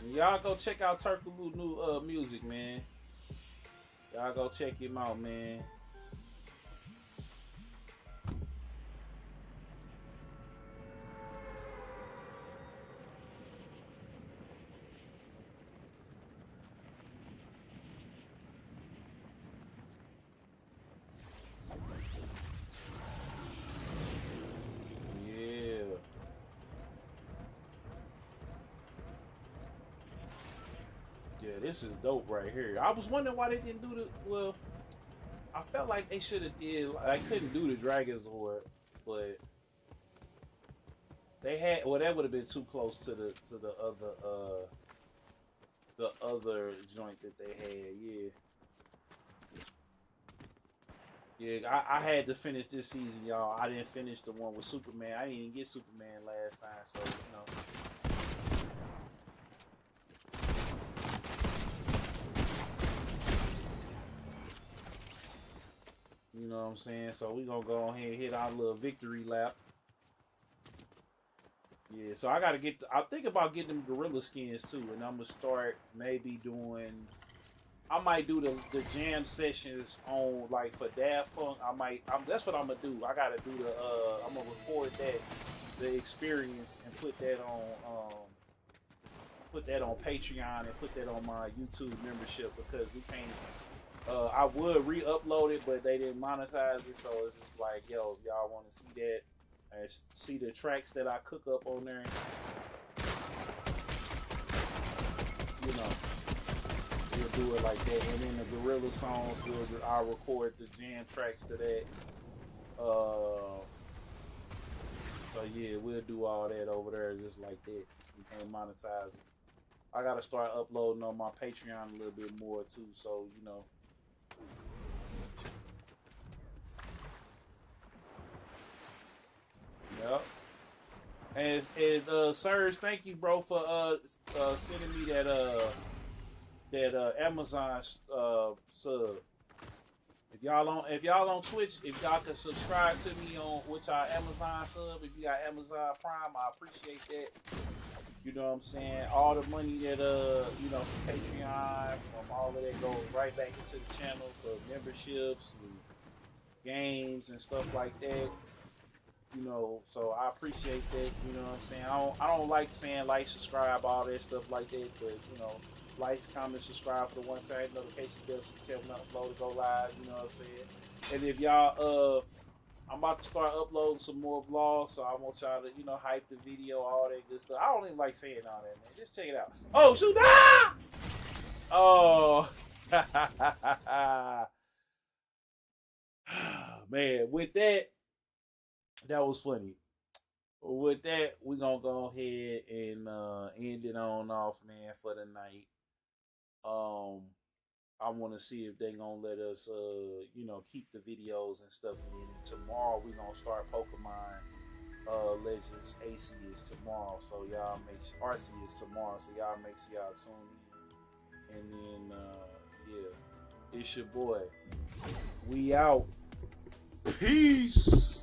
And y'all go check out Turkaloo new music, man. Y'all go check him out, man. Yeah, this is dope right here. I was wondering why they didn't do the. Well, I felt like they should have did. I couldn't do the Dragon Zord, but they had. Well, that would have been too close to the other joint that they had. Yeah. Yeah, I had to finish this season, y'all. I didn't finish the one with Superman. I didn't even get Superman last time, so you know what I'm saying. So we gonna go ahead and hit our little victory lap. Yeah, so I gotta get. I think about getting them gorilla skins too, and I'm gonna start maybe doing. I might do the jam sessions on like for Daft Punk. That's what I'm gonna do. I gotta do the. I'm gonna record the experience, and put that on Patreon and put that on my YouTube membership because we can't. I would re-upload it, but they didn't monetize it, so it's just like, yo, if y'all want to see that and see the tracks that I cook up on there, you know. We'll do it like that, and then the gorilla songs, I'll record the jam tracks to that. So yeah, we'll do all that over there just like that. We can't monetize it. I gotta start uploading on my Patreon a little bit more too, so you know. Yep. And Serge, thank you, bro, for sending me that Amazon sub. If y'all on Twitch, if y'all can subscribe to me on with our Amazon sub, if you got Amazon Prime, I appreciate that. You know what I'm saying? All the money that you know, from Patreon, from all of that goes right back into the channel for memberships and games and stuff like that. You know, so I appreciate that. You know what I'm saying? I don't like saying like, subscribe, all that stuff like that, but you know, like, comment, subscribe for the one time notification bell so you tell me when upload to go live. You know what I'm saying? And if y'all, I'm about to start uploading some more vlogs, so I want y'all to, you know, hype the video, all that good stuff. I don't even like saying all that, man. Just check it out. Oh shoot! Ah! Oh, man. With that. That was funny. With that, we're gonna go ahead and end it on off, man, for the night. I want to see if they gonna let us, you know, keep the videos and stuff in. And tomorrow we're gonna start Pokemon Legends. AC is tomorrow, so y'all make sure RC is tomorrow, so y'all make sure y'all tune in. And then, yeah, it's your boy. We out. Peace.